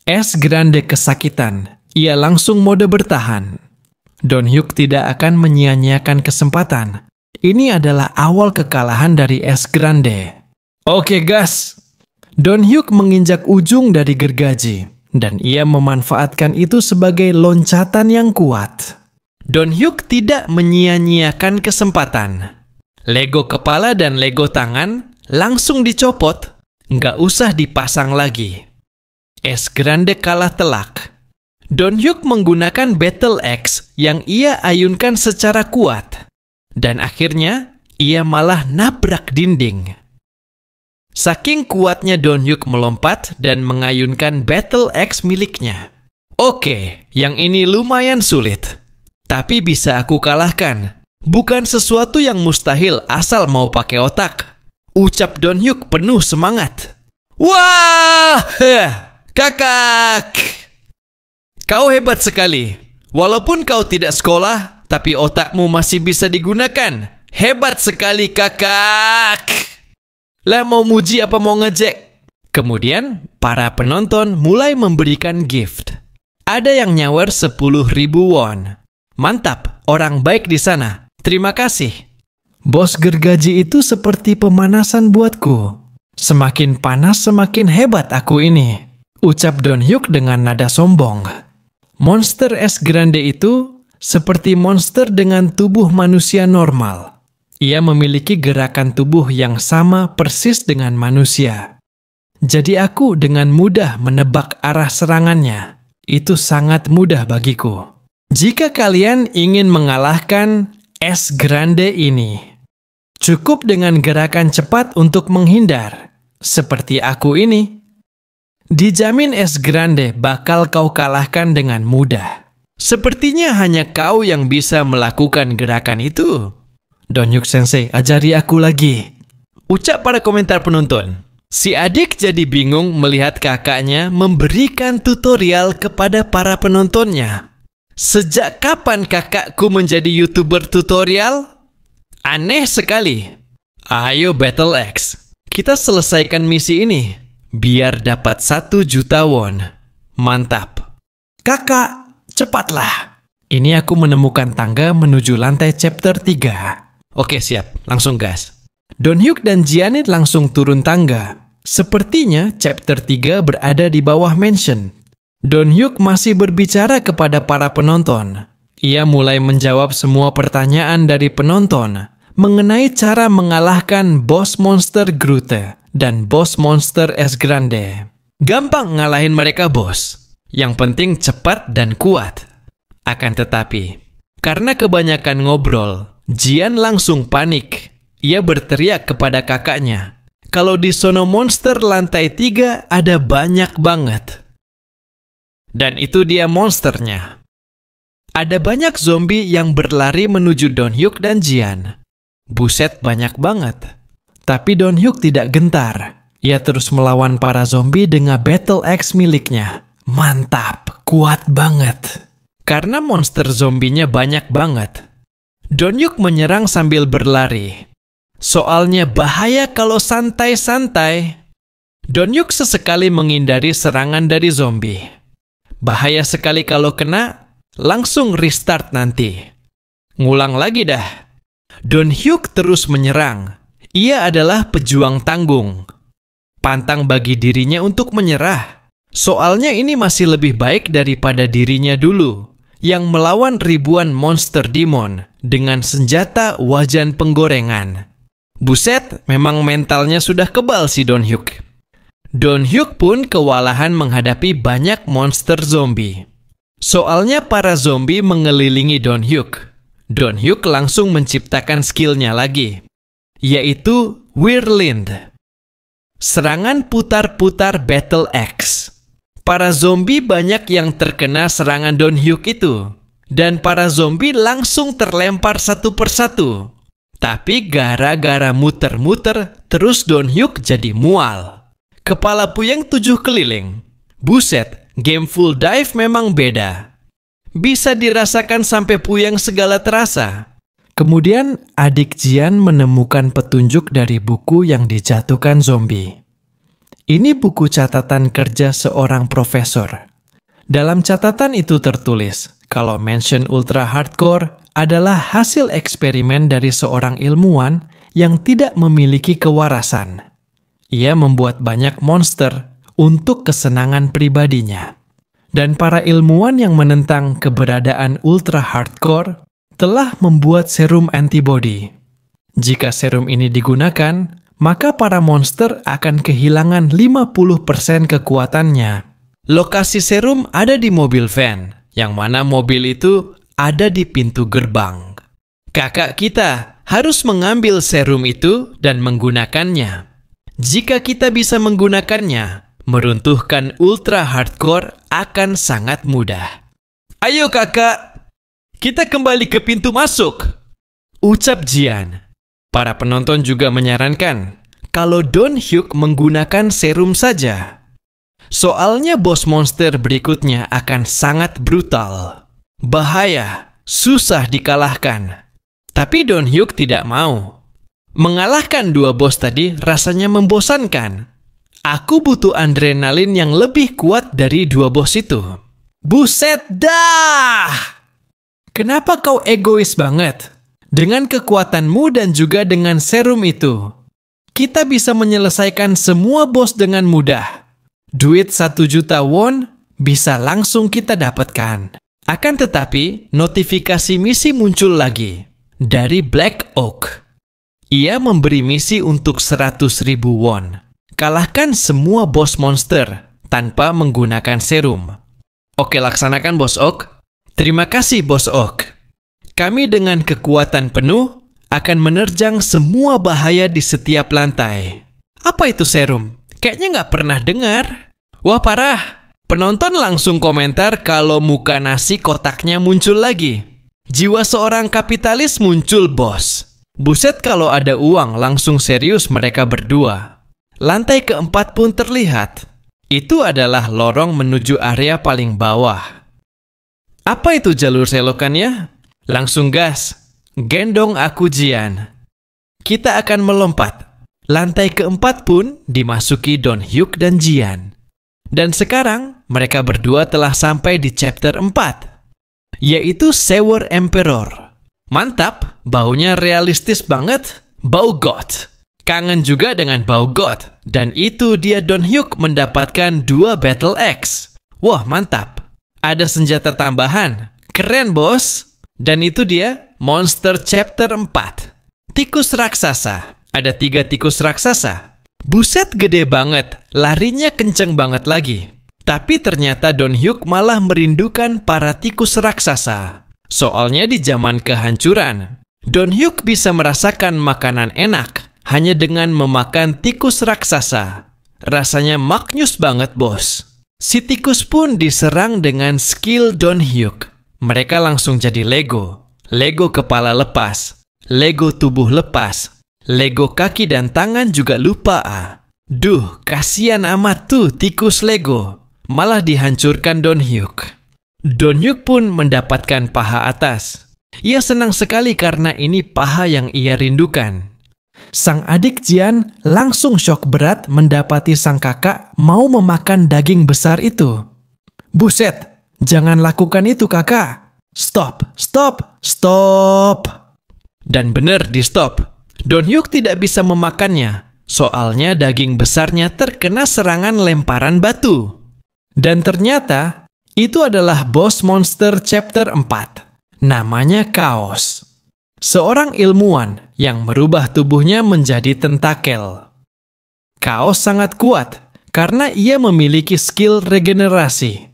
Es Grande kesakitan. Ia langsung mode bertahan. Don Hyuk tidak akan menyia-nyiakan kesempatan. Ini adalah awal kekalahan dari Es Grande. Oke, gas. Don Hyuk menginjak ujung dari gergaji. Dan ia memanfaatkan itu sebagai loncatan yang kuat. Don Hyuk tidak menyia-nyiakan kesempatan. Lego kepala dan Lego tangan langsung dicopot. Nggak usah dipasang lagi. Es Grande kalah telak. Don Hyuk menggunakan Battle Axe yang ia ayunkan secara kuat. Dan akhirnya, ia malah nabrak dinding. Saking kuatnya Don Hyuk melompat dan mengayunkan Battle Axe miliknya. Oke, yang ini lumayan sulit. Tapi bisa aku kalahkan. Bukan sesuatu yang mustahil asal mau pakai otak. Ucap Don Hyuk penuh semangat. Wah! Kakak! Kau hebat sekali. Walaupun kau tidak sekolah, tapi otakmu masih bisa digunakan. Hebat sekali kakak! Lah mau muji apa mau ngejek? Kemudian para penonton mulai memberikan gift. Ada yang nyawer 10.000 won. Mantap, orang baik di sana. Terima kasih. Bos gergaji itu seperti pemanasan buatku. Semakin panas semakin hebat aku ini, ucap Don Hyuk dengan nada sombong. Monster es grande itu seperti monster dengan tubuh manusia normal. Ia memiliki gerakan tubuh yang sama persis dengan manusia. Jadi aku dengan mudah menebak arah serangannya. Itu sangat mudah bagiku. Jika kalian ingin mengalahkan es grande ini, cukup dengan gerakan cepat untuk menghindar, seperti aku ini. Dijamin es grande bakal kau kalahkan dengan mudah. Sepertinya hanya kau yang bisa melakukan gerakan itu. Don Hyuk Sensei, ajari aku lagi. Ucap para komentar penonton. Si adik jadi bingung melihat kakaknya memberikan tutorial kepada para penontonnya. Sejak kapan kakakku menjadi YouTuber tutorial? Aneh sekali. Ayo Battle X, kita selesaikan misi ini, biar dapat 1 juta won. Mantap. Kakak, cepatlah. Ini aku menemukan tangga menuju lantai chapter 3. Oke siap, langsung gas. Don Hyuk dan Jianit langsung turun tangga. Sepertinya chapter 3 berada di bawah mansion. Don Hyuk masih berbicara kepada para penonton. Ia mulai menjawab semua pertanyaan dari penonton mengenai cara mengalahkan bos monster Grote dan bos monster es grande. Gampang ngalahin mereka, bos. Yang penting cepat dan kuat. Akan tetapi, karena kebanyakan ngobrol, Jian langsung panik. Ia berteriak kepada kakaknya, kalau di sono monster lantai 3 ada banyak banget. Dan itu dia monsternya. Ada banyak zombie yang berlari menuju Don Hyuk dan Jian. Buset, banyak banget. Tapi Don Hyuk tidak gentar. Ia terus melawan para zombie dengan Battle Axe miliknya. Mantap, kuat banget. Karena monster zombinya banyak banget, Don Hyuk menyerang sambil berlari. Soalnya bahaya kalau santai-santai. Don Hyuk sesekali menghindari serangan dari zombie. Bahaya sekali kalau kena, langsung restart nanti. Ngulang lagi dah. Don Hyuk terus menyerang. Ia adalah pejuang tanggung. Pantang bagi dirinya untuk menyerah. Soalnya ini masih lebih baik daripada dirinya dulu, yang melawan ribuan monster demon dengan senjata wajan penggorengan. Buset, memang mentalnya sudah kebal si Don Hyuk. Don Hyuk pun kewalahan menghadapi banyak monster zombie. Soalnya para zombie mengelilingi Don Hyuk. Don Hyuk langsung menciptakan skillnya lagi, yaitu Whirlwind. Serangan putar-putar Battle Axe. Para zombie banyak yang terkena serangan Don Hyuk itu. Dan para zombie langsung terlempar satu persatu. Tapi gara-gara muter-muter, terus Don Hyuk jadi mual. Kepala puyeng 7 keliling. Buset, game full dive memang beda. Bisa dirasakan sampai puyeng segala terasa. Kemudian adik Jian menemukan petunjuk dari buku yang dijatuhkan zombie. Ini buku catatan kerja seorang profesor. Dalam catatan itu tertulis kalau Mansion Ultra Hardcore adalah hasil eksperimen dari seorang ilmuwan yang tidak memiliki kewarasan. Ia membuat banyak monster untuk kesenangan pribadinya. Dan para ilmuwan yang menentang keberadaan Ultra Hardcore telah membuat serum antibody. Jika serum ini digunakan, maka para monster akan kehilangan 50% kekuatannya. Lokasi serum ada di mobil van, yang mana mobil itu ada di pintu gerbang. Kakak kita harus mengambil serum itu dan menggunakannya. Jika kita bisa menggunakannya, meruntuhkan Ultra Hardcore akan sangat mudah. Ayo kakak, kita kembali ke pintu masuk, ucap Jian. Para penonton juga menyarankan kalau Don Hyuk menggunakan serum saja. Soalnya bos monster berikutnya akan sangat brutal. Bahaya, susah dikalahkan. Tapi Don Hyuk tidak mau. Mengalahkan dua bos tadi rasanya membosankan. Aku butuh adrenalin yang lebih kuat dari dua bos itu. Buset dah! Kenapa kau egois banget? Dengan kekuatanmu dan juga dengan serum itu, kita bisa menyelesaikan semua bos dengan mudah. Duit 1 juta won bisa langsung kita dapatkan. Akan tetapi, notifikasi misi muncul lagi dari Black Oak. Ia memberi misi untuk 100.000 won. Kalahkan semua bos monster tanpa menggunakan serum. Oke, laksanakan Bos Oak. Terima kasih Bos Oak. Kami dengan kekuatan penuh akan menerjang semua bahaya di setiap lantai. Apa itu serum? Kayaknya nggak pernah dengar. Wah parah. Penonton langsung komentar kalau muka nasi kotaknya muncul lagi. Jiwa seorang kapitalis muncul bos. Buset kalau ada uang langsung serius mereka berdua. Lantai keempat pun terlihat. Itu adalah lorong menuju area paling bawah. Apa itu jalur selokannya? Langsung gas. Gendong aku Jian. Kita akan melompat. Lantai keempat pun dimasuki Don Hyuk dan Jian. Dan sekarang mereka berdua telah sampai di chapter 4. Yaitu Sewer Emperor. Mantap, baunya realistis banget. Bau God. Kangen juga dengan bau God. Dan itu dia Don Hyuk mendapatkan 2 Battle Axe. Wah, mantap. Ada senjata tambahan. Keren, bos. Dan itu dia Monster Chapter 4. Tikus raksasa. Ada 3 tikus raksasa. Buset gede banget. Larinya kenceng banget lagi. Tapi ternyata Don Hyuk malah merindukan para tikus raksasa. Soalnya di zaman kehancuran, Don Hyuk bisa merasakan makanan enak hanya dengan memakan tikus raksasa. Rasanya maknyus banget, bos. Si tikus pun diserang dengan skill Don Hyuk. Mereka langsung jadi Lego. Lego kepala lepas. Lego tubuh lepas. Lego kaki dan tangan juga lupa. Duh, kasihan amat tuh tikus Lego. Malah dihancurkan Don Hyuk. Don Hyuk pun mendapatkan paha atas. Ia senang sekali karena ini paha yang ia rindukan. Sang adik Jian langsung syok berat mendapati sang kakak mau memakan daging besar itu. Buset, jangan lakukan itu kakak. Stop, stop, stop. Dan benar di stop. Don Hyuk tidak bisa memakannya. Soalnya daging besarnya terkena serangan lemparan batu. Dan ternyata itu adalah bos monster chapter 4. Namanya Chaos. Seorang ilmuwan yang merubah tubuhnya menjadi tentakel. Chaos sangat kuat karena ia memiliki skill regenerasi.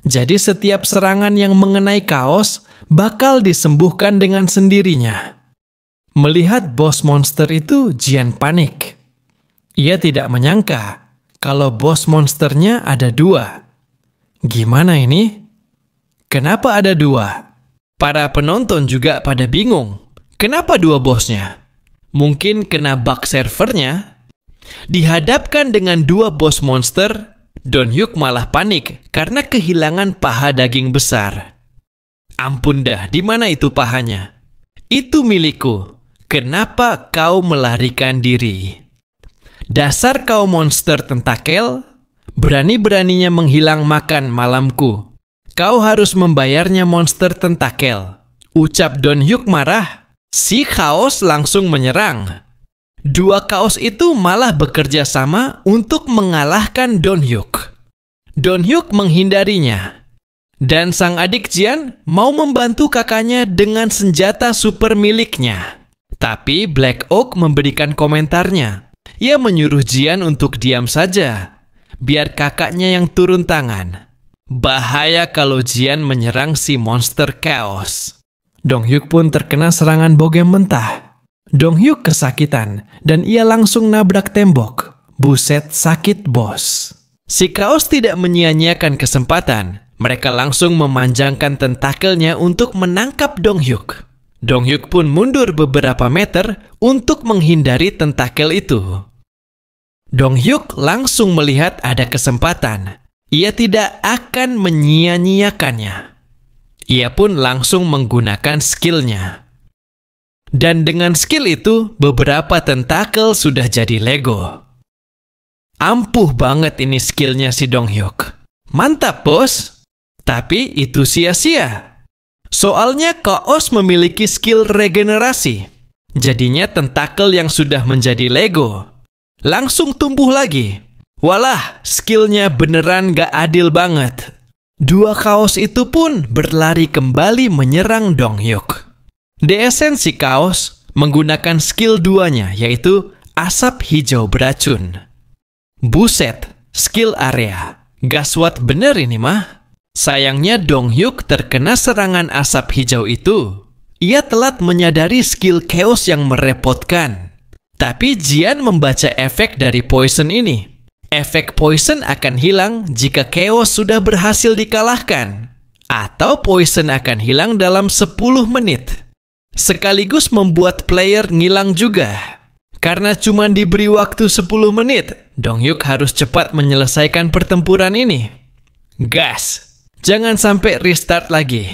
Jadi setiap serangan yang mengenai Chaos bakal disembuhkan dengan sendirinya. Melihat bos monster itu, Jian panik. Ia tidak menyangka kalau bos monsternya ada 2. Gimana ini? Kenapa ada 2? Para penonton juga pada bingung. Kenapa 2 bosnya? Mungkin kena bug servernya? Dihadapkan dengan 2 bos monster, Don Hyuk malah panik karena kehilangan paha daging besar. Ampun dah, di mana itu pahanya? Itu milikku. Kenapa kau melarikan diri? Dasar kau monster tentakel, berani-beraninya menghilang makan malamku. Kau harus membayarnya monster tentakel. Ucap Don Hyuk marah. Si Chaos langsung menyerang. 2 Chaos itu malah bekerja sama untuk mengalahkan Don Hyuk. Don Hyuk menghindarinya. Dan sang adik Jian mau membantu kakaknya dengan senjata super miliknya. Tapi Black Oak memberikan komentarnya. Ia menyuruh Jian untuk diam saja. Biar kakaknya yang turun tangan. Bahaya kalau Jian menyerang si monster Chaos. Dong Hyuk pun terkena serangan bogem mentah. Dong Hyuk kesakitan dan ia langsung nabrak tembok. Buset, sakit bos. Si Chaos tidak menyia-nyiakan kesempatan. Mereka langsung memanjangkan tentakelnya untuk menangkap Dong Hyuk. Dong Hyuk pun mundur beberapa meter untuk menghindari tentakel itu. Dong Hyuk langsung melihat ada kesempatan. Ia tidak akan menyia-nyiakannya. Ia pun langsung menggunakan skillnya. Dan dengan skill itu, beberapa tentakel sudah jadi Lego. Ampuh banget ini skillnya si Donghyuk. Mantap, bos. Tapi itu sia-sia. Soalnya Chaos memiliki skill regenerasi. Jadinya tentakel yang sudah menjadi Lego langsung tumbuh lagi. Walah, skillnya beneran gak adil banget. Dua Chaos itu pun berlari kembali menyerang Donghyuk. Di esensi Chaos menggunakan skill duanya, yaitu asap hijau beracun. Buset, skill area. Gaswat bener ini mah. Sayangnya Donghyuk terkena serangan asap hijau itu. Ia telat menyadari skill Chaos yang merepotkan. Tapi Jian membaca efek dari poison ini. Efek poison akan hilang jika Chaos sudah berhasil dikalahkan. Atau poison akan hilang dalam 10 menit. Sekaligus membuat player ngilang juga. Karena cuma diberi waktu 10 menit, Donghyuk harus cepat menyelesaikan pertempuran ini. Gas! Jangan sampai restart lagi.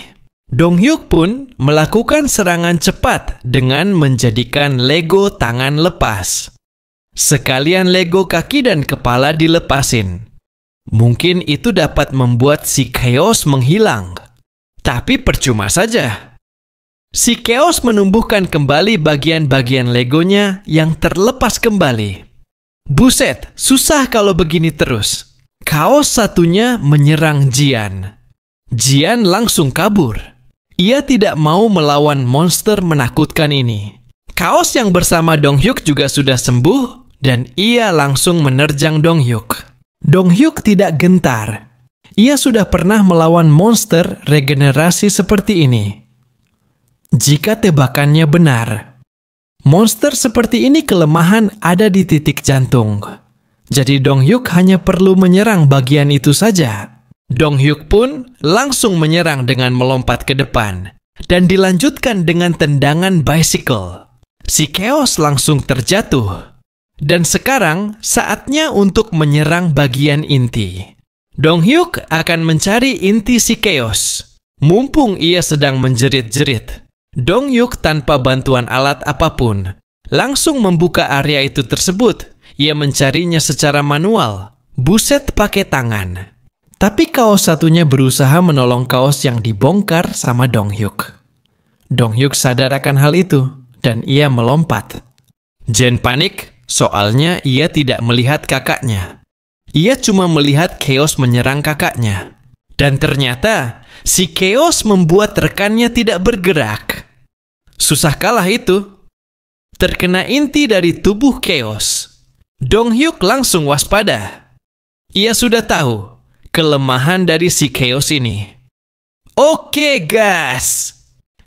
Donghyuk pun melakukan serangan cepat dengan menjadikan Lego tangan lepas. Sekalian Lego kaki dan kepala dilepasin. Mungkin itu dapat membuat si Chaos menghilang. Tapi percuma saja. Si Chaos menumbuhkan kembali bagian-bagian Legonya yang terlepas kembali. Buset, susah kalau begini terus. Chaos satunya menyerang Jian. Jian langsung kabur. Ia tidak mau melawan monster menakutkan ini. Chaos yang bersama Donghyuk juga sudah sembuh dan ia langsung menerjang Donghyuk. Donghyuk tidak gentar. Ia sudah pernah melawan monster regenerasi seperti ini. Jika tebakannya benar, monster seperti ini kelemahan ada di titik jantung. Jadi Donghyuk hanya perlu menyerang bagian itu saja. Donghyuk pun langsung menyerang dengan melompat ke depan dan dilanjutkan dengan tendangan bicycle. Si Chaos langsung terjatuh. Dan sekarang saatnya untuk menyerang bagian inti. Donghyuk akan mencari inti si Chaos. Mumpung ia sedang menjerit-jerit, Donghyuk tanpa bantuan alat apapun langsung membuka area itu tersebut. Ia mencarinya secara manual. Buset pakai tangan. Tapi Chaos satunya berusaha menolong Chaos yang dibongkar sama Donghyuk. Donghyuk sadar akan hal itu dan ia melompat. Jian panik soalnya ia tidak melihat kakaknya. Ia cuma melihat Chaos menyerang kakaknya. Dan ternyata si Chaos membuat rekannya tidak bergerak. Susah kalah itu. Terkena inti dari tubuh Chaos. Donghyuk langsung waspada. Ia sudah tahu kelemahan dari si Chaos ini. Oke, gas!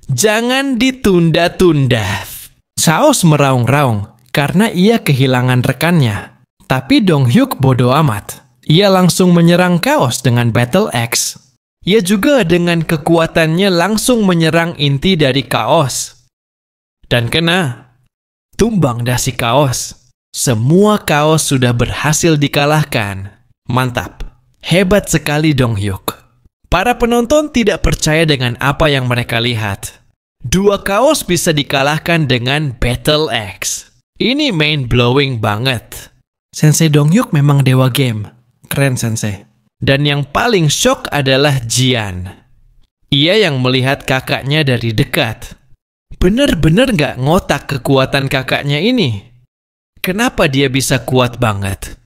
Jangan ditunda-tunda. Chaos meraung-raung karena ia kehilangan rekannya. Tapi Donghyuk bodoh amat. Ia langsung menyerang Chaos dengan Battle Axe. Ia juga dengan kekuatannya langsung menyerang inti dari Chaos. Dan kena. Tumbang dah si Chaos. Semua Chaos sudah berhasil dikalahkan. Mantap. Hebat sekali Donghyuk. Para penonton tidak percaya dengan apa yang mereka lihat. Dua Chaos bisa dikalahkan dengan Battle Axe. Ini mind-blowing banget. Sensei Donghyuk memang dewa game. Keren, Sensei. Dan yang paling shock adalah Jian. Ia yang melihat kakaknya dari dekat. Bener-bener gak ngotak kekuatan kakaknya ini. Kenapa dia bisa kuat banget?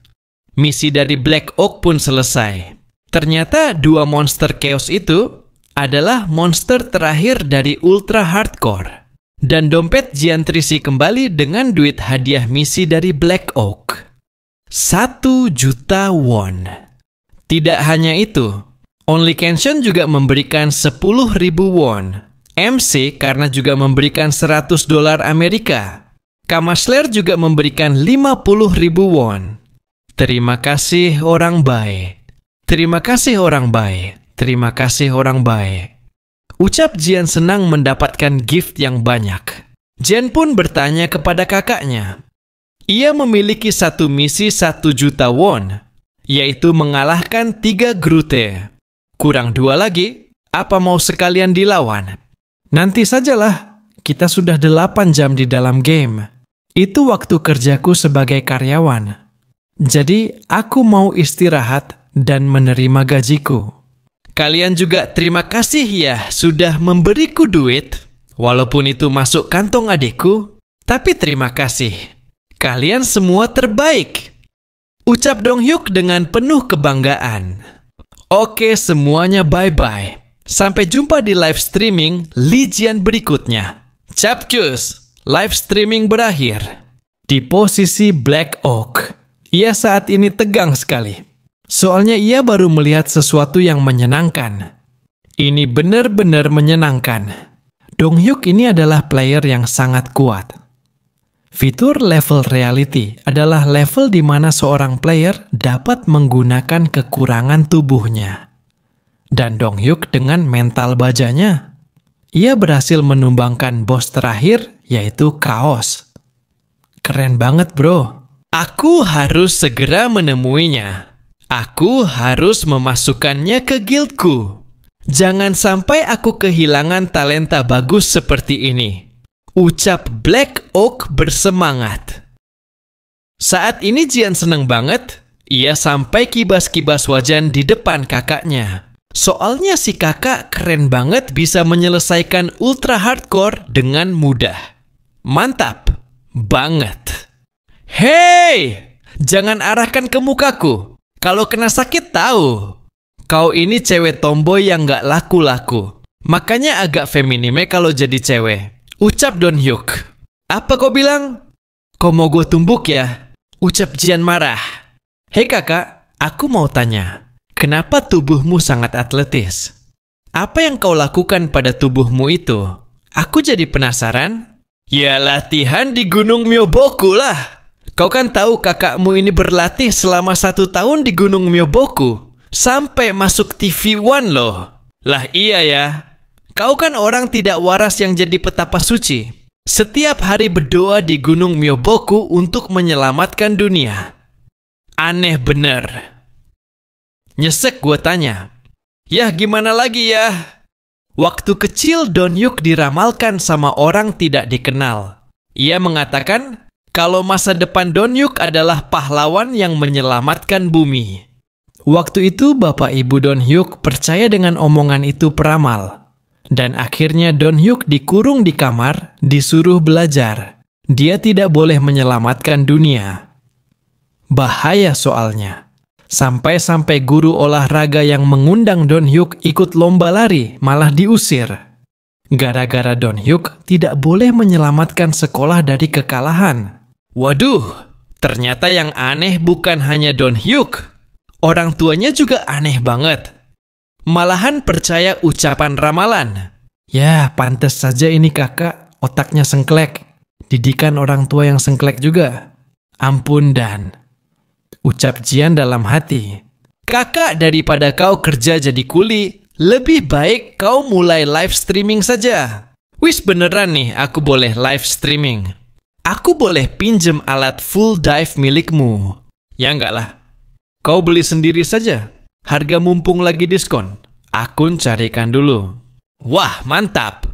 Misi dari Black Oak pun selesai. Ternyata dua monster Chaos itu adalah monster terakhir dari Ultra Hardcore. Dan dompet Jian terisi kembali dengan duit hadiah misi dari Black Oak. 1 juta won. Tidak hanya itu, Only Kenshin juga memberikan 10.000 won. MC karena juga memberikan $100 Amerika. Kamasler juga memberikan 50.000 won. Terima kasih orang baik. Terima kasih orang baik. Terima kasih orang baik. Ucap Jian senang mendapatkan gift yang banyak. Jian pun bertanya kepada kakaknya. Ia memiliki satu misi 1 juta won, yaitu mengalahkan 3 Grote. Kurang 2 lagi, apa mau sekalian dilawan? Nanti sajalah, kita sudah 8 jam di dalam game. Itu waktu kerjaku sebagai karyawan. Jadi, aku mau istirahat dan menerima gajiku. Kalian juga terima kasih ya sudah memberiku duit. Walaupun itu masuk kantong adikku, tapi terima kasih. Kalian semua terbaik. Ucap Dong-hyuk dengan penuh kebanggaan. Oke, semuanya bye-bye. Sampai jumpa di live streaming Lee Jian berikutnya. Capcus, live streaming berakhir. Di posisi Black Oak, ia saat ini tegang sekali. Soalnya ia baru melihat sesuatu yang menyenangkan. Ini benar-benar menyenangkan. Dong-hyuk ini adalah player yang sangat kuat. Fitur level reality adalah level di mana seorang player dapat menggunakan kekurangan tubuhnya. Dan Dong-hyuk dengan mental bajanya, ia berhasil menumbangkan bos terakhir, yaitu Chaos. Keren banget, bro. Aku harus segera menemuinya. Aku harus memasukkannya ke guildku. Jangan sampai aku kehilangan talenta bagus seperti ini. Ucap Black Oak bersemangat. Saat ini Jian seneng banget. Ia sampai kibas-kibas wajan di depan kakaknya. Soalnya si kakak keren banget bisa menyelesaikan ultra hardcore dengan mudah. Mantap banget. Hei, jangan arahkan ke mukaku. Kalau kena sakit tahu. Kau ini cewek tomboy yang gak laku-laku. Makanya agak feminime kalau jadi cewek. Ucap Dong-hyuk. Apa kau bilang? Kau mau gue tumbuk ya? Ucap Jian marah. Hei kakak, aku mau tanya. Kenapa tubuhmu sangat atletis? Apa yang kau lakukan pada tubuhmu itu? Aku jadi penasaran. Ya latihan di Gunung Myoboku lah. Kau kan tahu kakakmu ini berlatih selama 1 tahun di Gunung Myoboku. Sampai masuk TV One loh. Lah iya ya. Kau kan orang tidak waras yang jadi petapa suci. Setiap hari berdoa di Gunung Myoboku untuk menyelamatkan dunia. Aneh bener. Nyesek gue tanya. Yah gimana lagi ya? Waktu kecil Dong-hyuk diramalkan sama orang tidak dikenal. Ia mengatakan kalau masa depan Dong-hyuk adalah pahlawan yang menyelamatkan bumi. Waktu itu Bapak Ibu Dong-hyuk percaya dengan omongan itu peramal. Dan akhirnya Dong-hyuk dikurung di kamar, disuruh belajar. Dia tidak boleh menyelamatkan dunia. Bahaya soalnya. Sampai-sampai guru olahraga yang mengundang Dong-hyuk ikut lomba lari malah diusir. Gara-gara Dong-hyuk tidak boleh menyelamatkan sekolah dari kekalahan. Waduh, ternyata yang aneh bukan hanya Dong-hyuk. Orang tuanya juga aneh banget. Malahan percaya ucapan ramalan. Ya, pantas saja ini kakak otaknya sengklek. Didikan orang tua yang sengklek juga. Ampun Dan. Ucap Jian dalam hati. Kakak daripada kau kerja jadi kuli, lebih baik kau mulai live streaming saja. Wis beneran nih aku boleh live streaming. Aku boleh pinjem alat full dive milikmu. Ya enggak lah. Kau beli sendiri saja. Harga mumpung lagi diskon. Akun carikan dulu. Wah, mantap.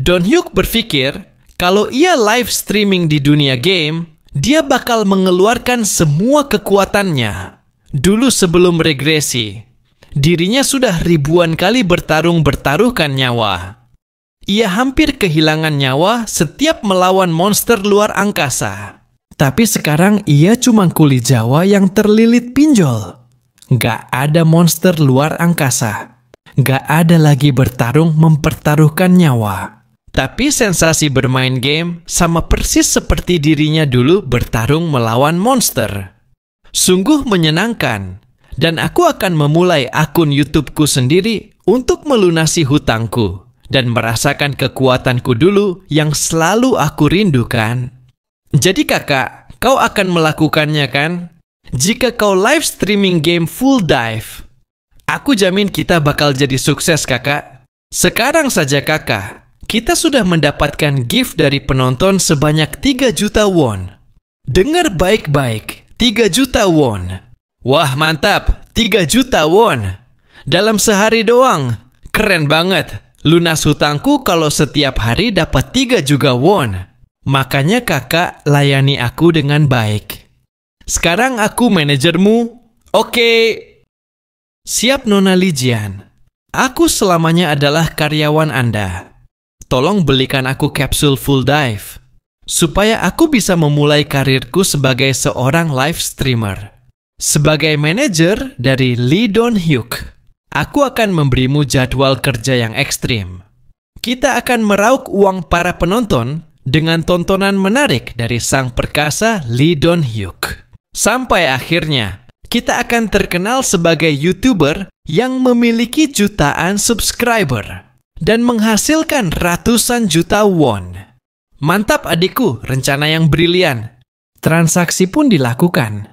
Dong-hyuk berpikir, kalau ia live streaming di dunia game, dia bakal mengeluarkan semua kekuatannya. Dulu sebelum regresi, dirinya sudah ribuan kali bertaruhkan nyawa. Ia hampir kehilangan nyawa setiap melawan monster luar angkasa. Tapi sekarang ia cuma kuli Jawa yang terlilit pinjol. Gak ada monster luar angkasa. Gak ada lagi mempertaruhkan nyawa. Tapi sensasi bermain game sama persis seperti dirinya dulu bertarung melawan monster. Sungguh menyenangkan. Dan aku akan memulai akun YouTube-ku sendiri untuk melunasi hutangku. Dan merasakan kekuatanku dulu yang selalu aku rindukan. Jadi kakak, kau akan melakukannya kan? Jika kau live streaming game full dive, aku jamin kita bakal jadi sukses kakak. Sekarang saja kakak, kita sudah mendapatkan gift dari penonton sebanyak 3 juta won. Dengar baik-baik, 3 juta won. Wah mantap, 3 juta won. Dalam sehari doang, keren banget. Lunas hutangku kalau setiap hari dapat 3 juga won. Makanya kakak layani aku dengan baik. Sekarang aku manajermu. Oke. Siap Nona Lijian. Aku selamanya adalah karyawan Anda. Tolong belikan aku kapsul full dive. Supaya aku bisa memulai karirku sebagai seorang live streamer. Sebagai manajer dari Lee Don-hyuk, aku akan memberimu jadwal kerja yang ekstrim. Kita akan meraup uang para penonton dengan tontonan menarik dari sang perkasa Lee Don-hyuk. Sampai akhirnya, kita akan terkenal sebagai YouTuber yang memiliki jutaan subscriber dan menghasilkan ratusan juta won. Mantap adikku, rencana yang brilian. Transaksi pun dilakukan.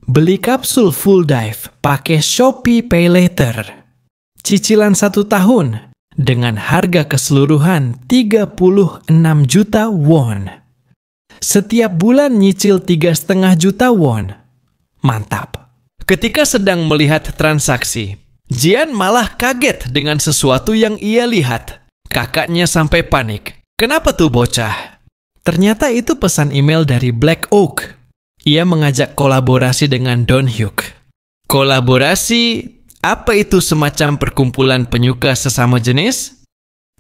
Beli kapsul full dive pakai Shopee Pay Later. Cicilan 1 tahun dengan harga keseluruhan 36 juta won. Setiap bulan nyicil 3,5 juta won. Mantap. Ketika sedang melihat transaksi, Jian malah kaget dengan sesuatu yang ia lihat. Kakaknya sampai panik. Kenapa tuh bocah? Ternyata itu pesan email dari Black Oak. Ia mengajak kolaborasi dengan Don-hyuk. Kolaborasi? Apa itu semacam perkumpulan penyuka sesama jenis?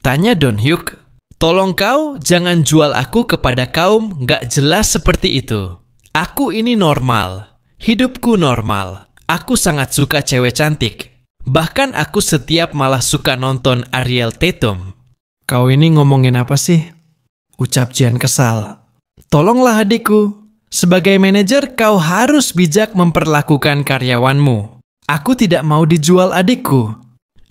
Tanya Don-hyuk. Tolong kau jangan jual aku kepada kaum gak jelas seperti itu. Aku ini normal. Hidupku normal. Aku sangat suka cewek cantik. Bahkan aku setiap malah suka nonton Ariel Tatum. Kau ini ngomongin apa sih? Ucap Jian kesal. Tolonglah adikku. Sebagai manajer, kau harus bijak memperlakukan karyawanmu. Aku tidak mau dijual adikku.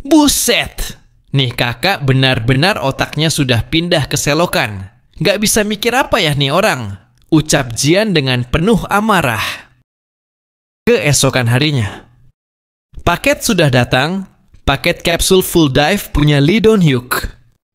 Buset! Nih kakak benar-benar otaknya sudah pindah ke selokan. Gak bisa mikir apa ya nih orang? Ucap Jian dengan penuh amarah. Keesokan harinya. Paket sudah datang. Paket kapsul full dive punya Lee Don-hyuk.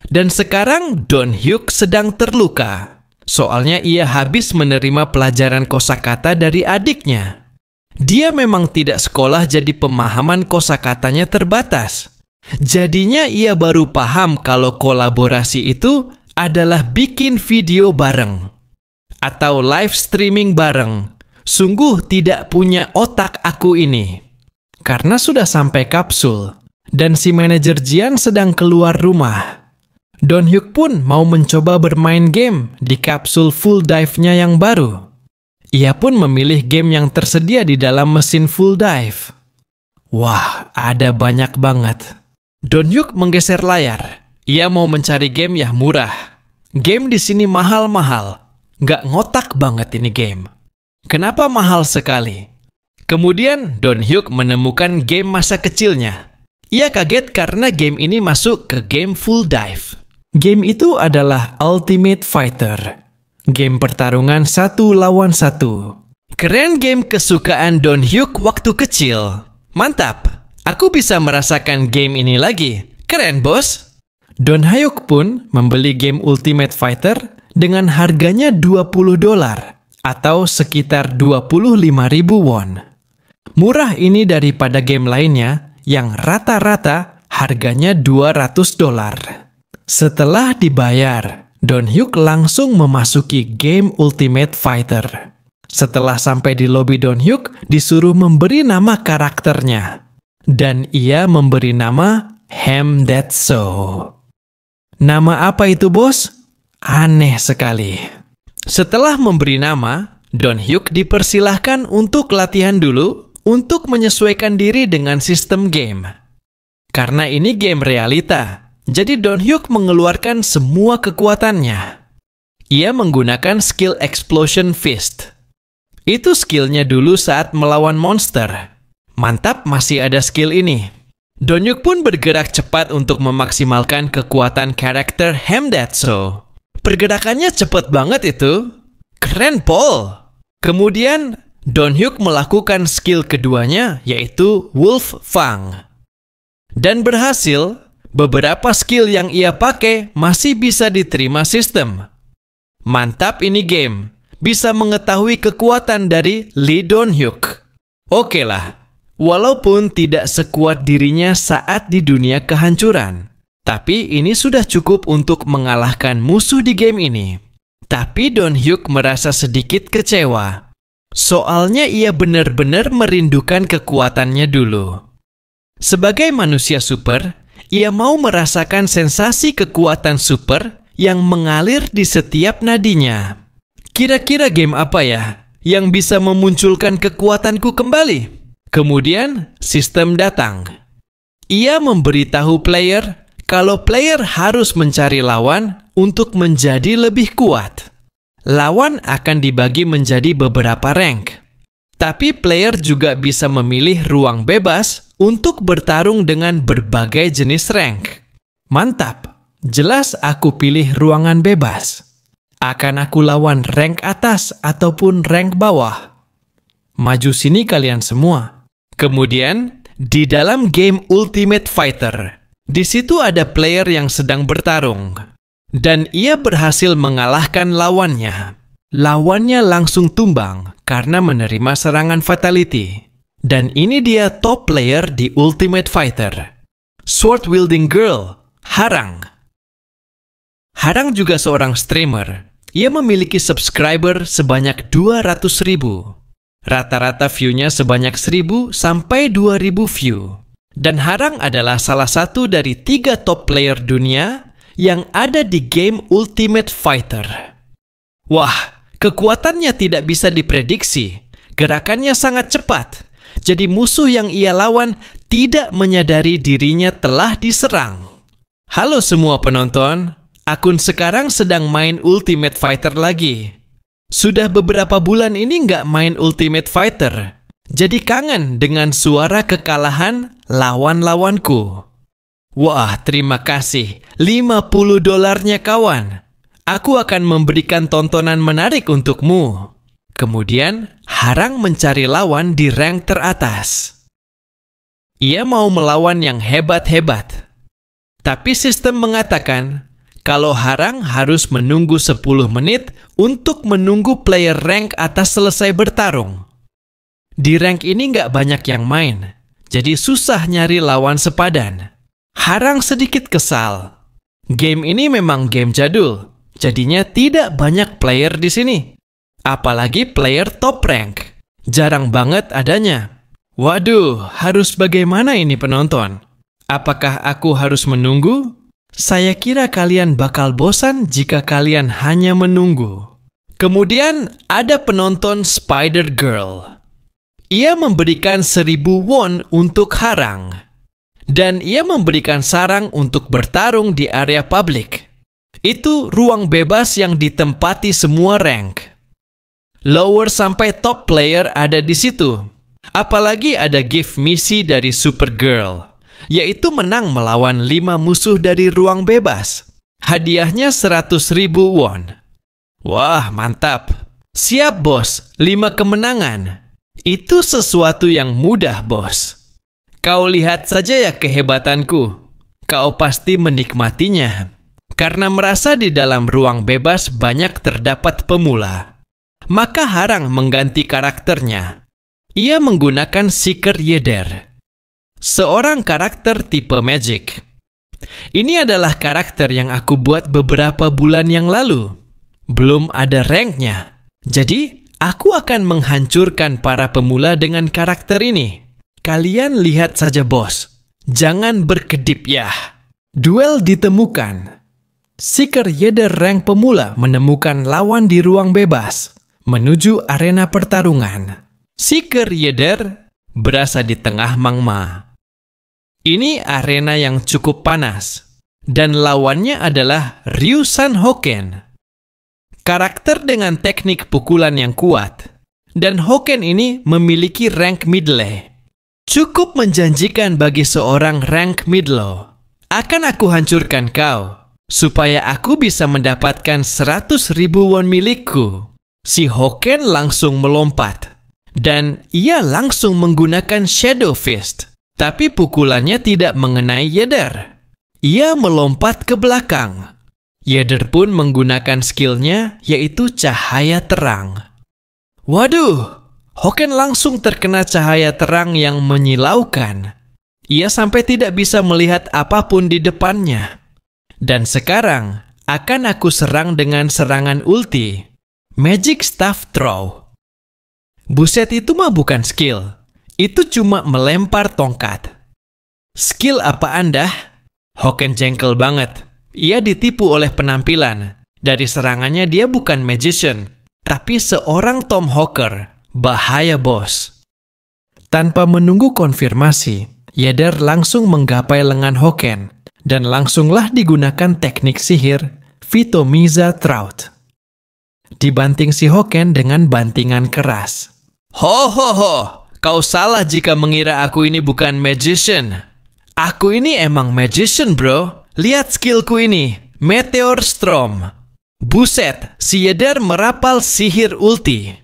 Dan sekarang Don-hyuk sedang terluka. Soalnya ia habis menerima pelajaran kosakata dari adiknya. Dia memang tidak sekolah jadi pemahaman kosakatanya terbatas. Jadinya ia baru paham kalau kolaborasi itu adalah bikin video bareng. Atau live streaming bareng. Sungguh tidak punya otak aku ini. Karena sudah sampai kapsul. Dan si manajer Jian sedang keluar rumah. Don-hyuk pun mau mencoba bermain game di kapsul full dive-nya yang baru. Ia pun memilih game yang tersedia di dalam mesin full dive. Wah, ada banyak banget. Don-hyuk menggeser layar. Ia mau mencari game yang murah. Game di sini mahal-mahal. Gak ngotak banget ini game. Kenapa mahal sekali? Kemudian Don-hyuk menemukan game masa kecilnya. Ia kaget karena game ini masuk ke game full dive. Game itu adalah Ultimate Fighter. Game pertarungan 1 lawan 1. Keren game kesukaan Don-hyuk waktu kecil. Mantap. Aku bisa merasakan game ini lagi. Keren, bos. Don-hyuk pun membeli game Ultimate Fighter dengan harganya $20 atau sekitar 25.000 won. Murah ini daripada game lainnya yang rata-rata harganya $200. Setelah dibayar, Don-hyuk langsung memasuki game Ultimate Fighter. Setelah sampai di lobi Don-hyuk, disuruh memberi nama karakternya. Dan ia memberi nama Hamdetso. Nama apa itu, bos? Aneh sekali. Setelah memberi nama, Don-hyuk dipersilahkan untuk latihan dulu untuk menyesuaikan diri dengan sistem game. Karena ini game realita. Jadi Don-hyuk mengeluarkan semua kekuatannya. Ia menggunakan skill Explosion Fist. Itu skillnya dulu saat melawan monster. Mantap masih ada skill ini. Don-hyuk pun bergerak cepat untuk memaksimalkan kekuatan karakter Hamdetso. Pergerakannya cepat banget itu. Keren, Paul. Kemudian Don-hyuk melakukan skill keduanya yaitu Wolf Fang. Dan berhasil. Beberapa skill yang ia pakai masih bisa diterima sistem. Mantap ini game. Bisa mengetahui kekuatan dari Lee Don-hyuk. Oke lah. Walaupun tidak sekuat dirinya saat di dunia kehancuran. Tapi ini sudah cukup untuk mengalahkan musuh di game ini. Tapi Don Hyuk merasa sedikit kecewa. Soalnya ia benar-benar merindukan kekuatannya dulu. Sebagai manusia super, ia mau merasakan sensasi kekuatan super yang mengalir di setiap nadinya. Kira-kira game apa ya yang bisa memunculkan kekuatanku kembali? Kemudian sistem datang. Ia memberitahu player kalau player harus mencari lawan untuk menjadi lebih kuat. Lawan akan dibagi menjadi beberapa rank. Tapi player juga bisa memilih ruang bebas untuk bertarung dengan berbagai jenis rank. Mantap, jelas aku pilih ruangan bebas. Akan aku lawan rank atas ataupun rank bawah? Maju sini kalian semua. Kemudian, di dalam game Ultimate Fighter, di situ ada player yang sedang bertarung. Dan ia berhasil mengalahkan lawannya. Lawannya langsung tumbang karena menerima serangan fatality. Dan ini dia top player di Ultimate Fighter. Sword Wielding Girl, Harang. Harang juga seorang streamer. Ia memiliki subscriber sebanyak 200.000. Rata-rata view-nya sebanyak 1.000 sampai 2.000 view. Dan Harang adalah salah satu dari 3 top player dunia yang ada di game Ultimate Fighter. Wah, kekuatannya tidak bisa diprediksi. Gerakannya sangat cepat. Jadi musuh yang ia lawan tidak menyadari dirinya telah diserang. Halo semua penonton, akun sekarang sedang main Ultimate Fighter lagi. Sudah beberapa bulan ini nggak main Ultimate Fighter. Jadi kangen dengan suara kekalahan lawan-lawanku. Wah, terima kasih. $50 kawan. Aku akan memberikan tontonan menarik untukmu. Kemudian, Harang mencari lawan di rank teratas. Ia mau melawan yang hebat-hebat. Tapi sistem mengatakan, kalau Harang harus menunggu 10 menit untuk menunggu player rank atas selesai bertarung. Di rank ini nggak banyak yang main, jadi susah nyari lawan sepadan. Harang sedikit kesal. Game ini memang game jadul, jadinya tidak banyak player di sini. Apalagi player top rank. Jarang banget adanya. Waduh, harus bagaimana ini penonton? Apakah aku harus menunggu? Saya kira kalian bakal bosan jika kalian hanya menunggu. Kemudian ada penonton Spider Girl. Ia memberikan 1.000 won untuk Harang. Dan ia memberikan saran untuk bertarung di area publik. Itu ruang bebas yang ditempati semua rank. Lower sampai top player ada di situ. Apalagi ada gift misi dari Supergirl, yaitu menang melawan 5 musuh dari ruang bebas. Hadiahnya 100.000 won. Wah, mantap. Siap, bos. 5 kemenangan. Itu sesuatu yang mudah, bos. Kau lihat saja ya kehebatanku. Kau pasti menikmatinya. Karena merasa di dalam ruang bebas banyak terdapat pemula. Maka Harang mengganti karakternya. Ia menggunakan Seeker Yeder. Seorang karakter tipe magic. Ini adalah karakter yang aku buat beberapa bulan yang lalu. Belum ada ranknya. Jadi, aku akan menghancurkan para pemula dengan karakter ini. Kalian lihat saja, bos. Jangan berkedip ya. Duel ditemukan. Seeker Yeder rank pemula menemukan lawan di ruang bebas menuju arena pertarungan. Seeker Yeder berasa di tengah magma. Ini arena yang cukup panas, dan lawannya adalah Ryu San Hoken. Karakter dengan teknik pukulan yang kuat, dan Hoken ini memiliki rank middle. Cukup menjanjikan bagi seorang rank middle. Akan aku hancurkan kau, supaya aku bisa mendapatkan 100.000 won milikku. Si Hoken langsung melompat. Dan ia langsung menggunakan Shadow Fist. Tapi pukulannya tidak mengenai Yeder. Ia melompat ke belakang. Yeder pun menggunakan skillnya, yaitu cahaya terang. Waduh, Hoken langsung terkena cahaya terang yang menyilaukan. Ia sampai tidak bisa melihat apapun di depannya. Dan sekarang akan aku serang dengan serangan ulti, Magic Staff Throw. Buset, itu mah bukan skill. Itu cuma melempar tongkat. Skill apa Anda? Hoken jengkel banget. Ia ditipu oleh penampilan. Dari serangannya dia bukan magician, tapi seorang Tom Hawker. Bahaya, bos. Tanpa menunggu konfirmasi, Yeder langsung menggapai lengan Hoken dan langsunglah digunakan teknik sihir Vitomiza Trout. Dibanting si Hoken dengan bantingan keras. Ho ho ho, kau salah jika mengira aku ini bukan magician. Aku ini emang magician, bro. Lihat skillku ini, Meteor Storm. Buset, si Yeder merapal sihir ulti.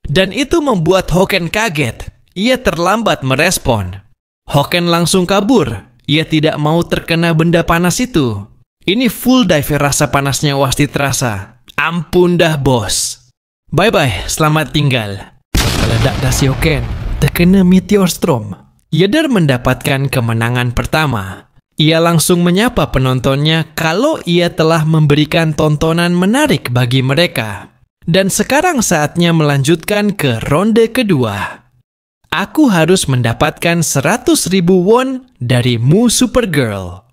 Dan itu membuat Hoken kaget. Ia terlambat merespon. Hoken langsung kabur. Ia tidak mau terkena benda panas itu. Ini full dive rasa panasnya wasti terasa. Ampun dah, bos. Bye-bye, selamat tinggal. Meledak dah si Hoken. Terkena Meteor Storm. Yeder mendapatkan kemenangan pertama. Ia langsung menyapa penontonnya kalau ia telah memberikan tontonan menarik bagi mereka. Dan sekarang saatnya melanjutkan ke ronde kedua. Aku harus mendapatkan 100.000 won dari Mu Supergirl.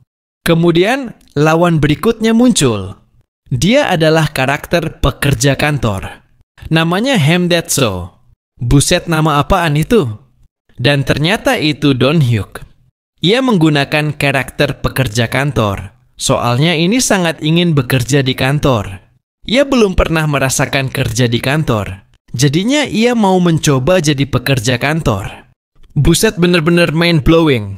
Kemudian, lawan berikutnya muncul. Dia adalah karakter pekerja kantor. Namanya Hemdetso. Buset, nama apaan itu? Dan ternyata itu Don Hyuk. Ia menggunakan karakter pekerja kantor. Soalnya ini sangat ingin bekerja di kantor. Ia belum pernah merasakan kerja di kantor. Jadinya ia mau mencoba jadi pekerja kantor. Buset, bener-bener mind blowing.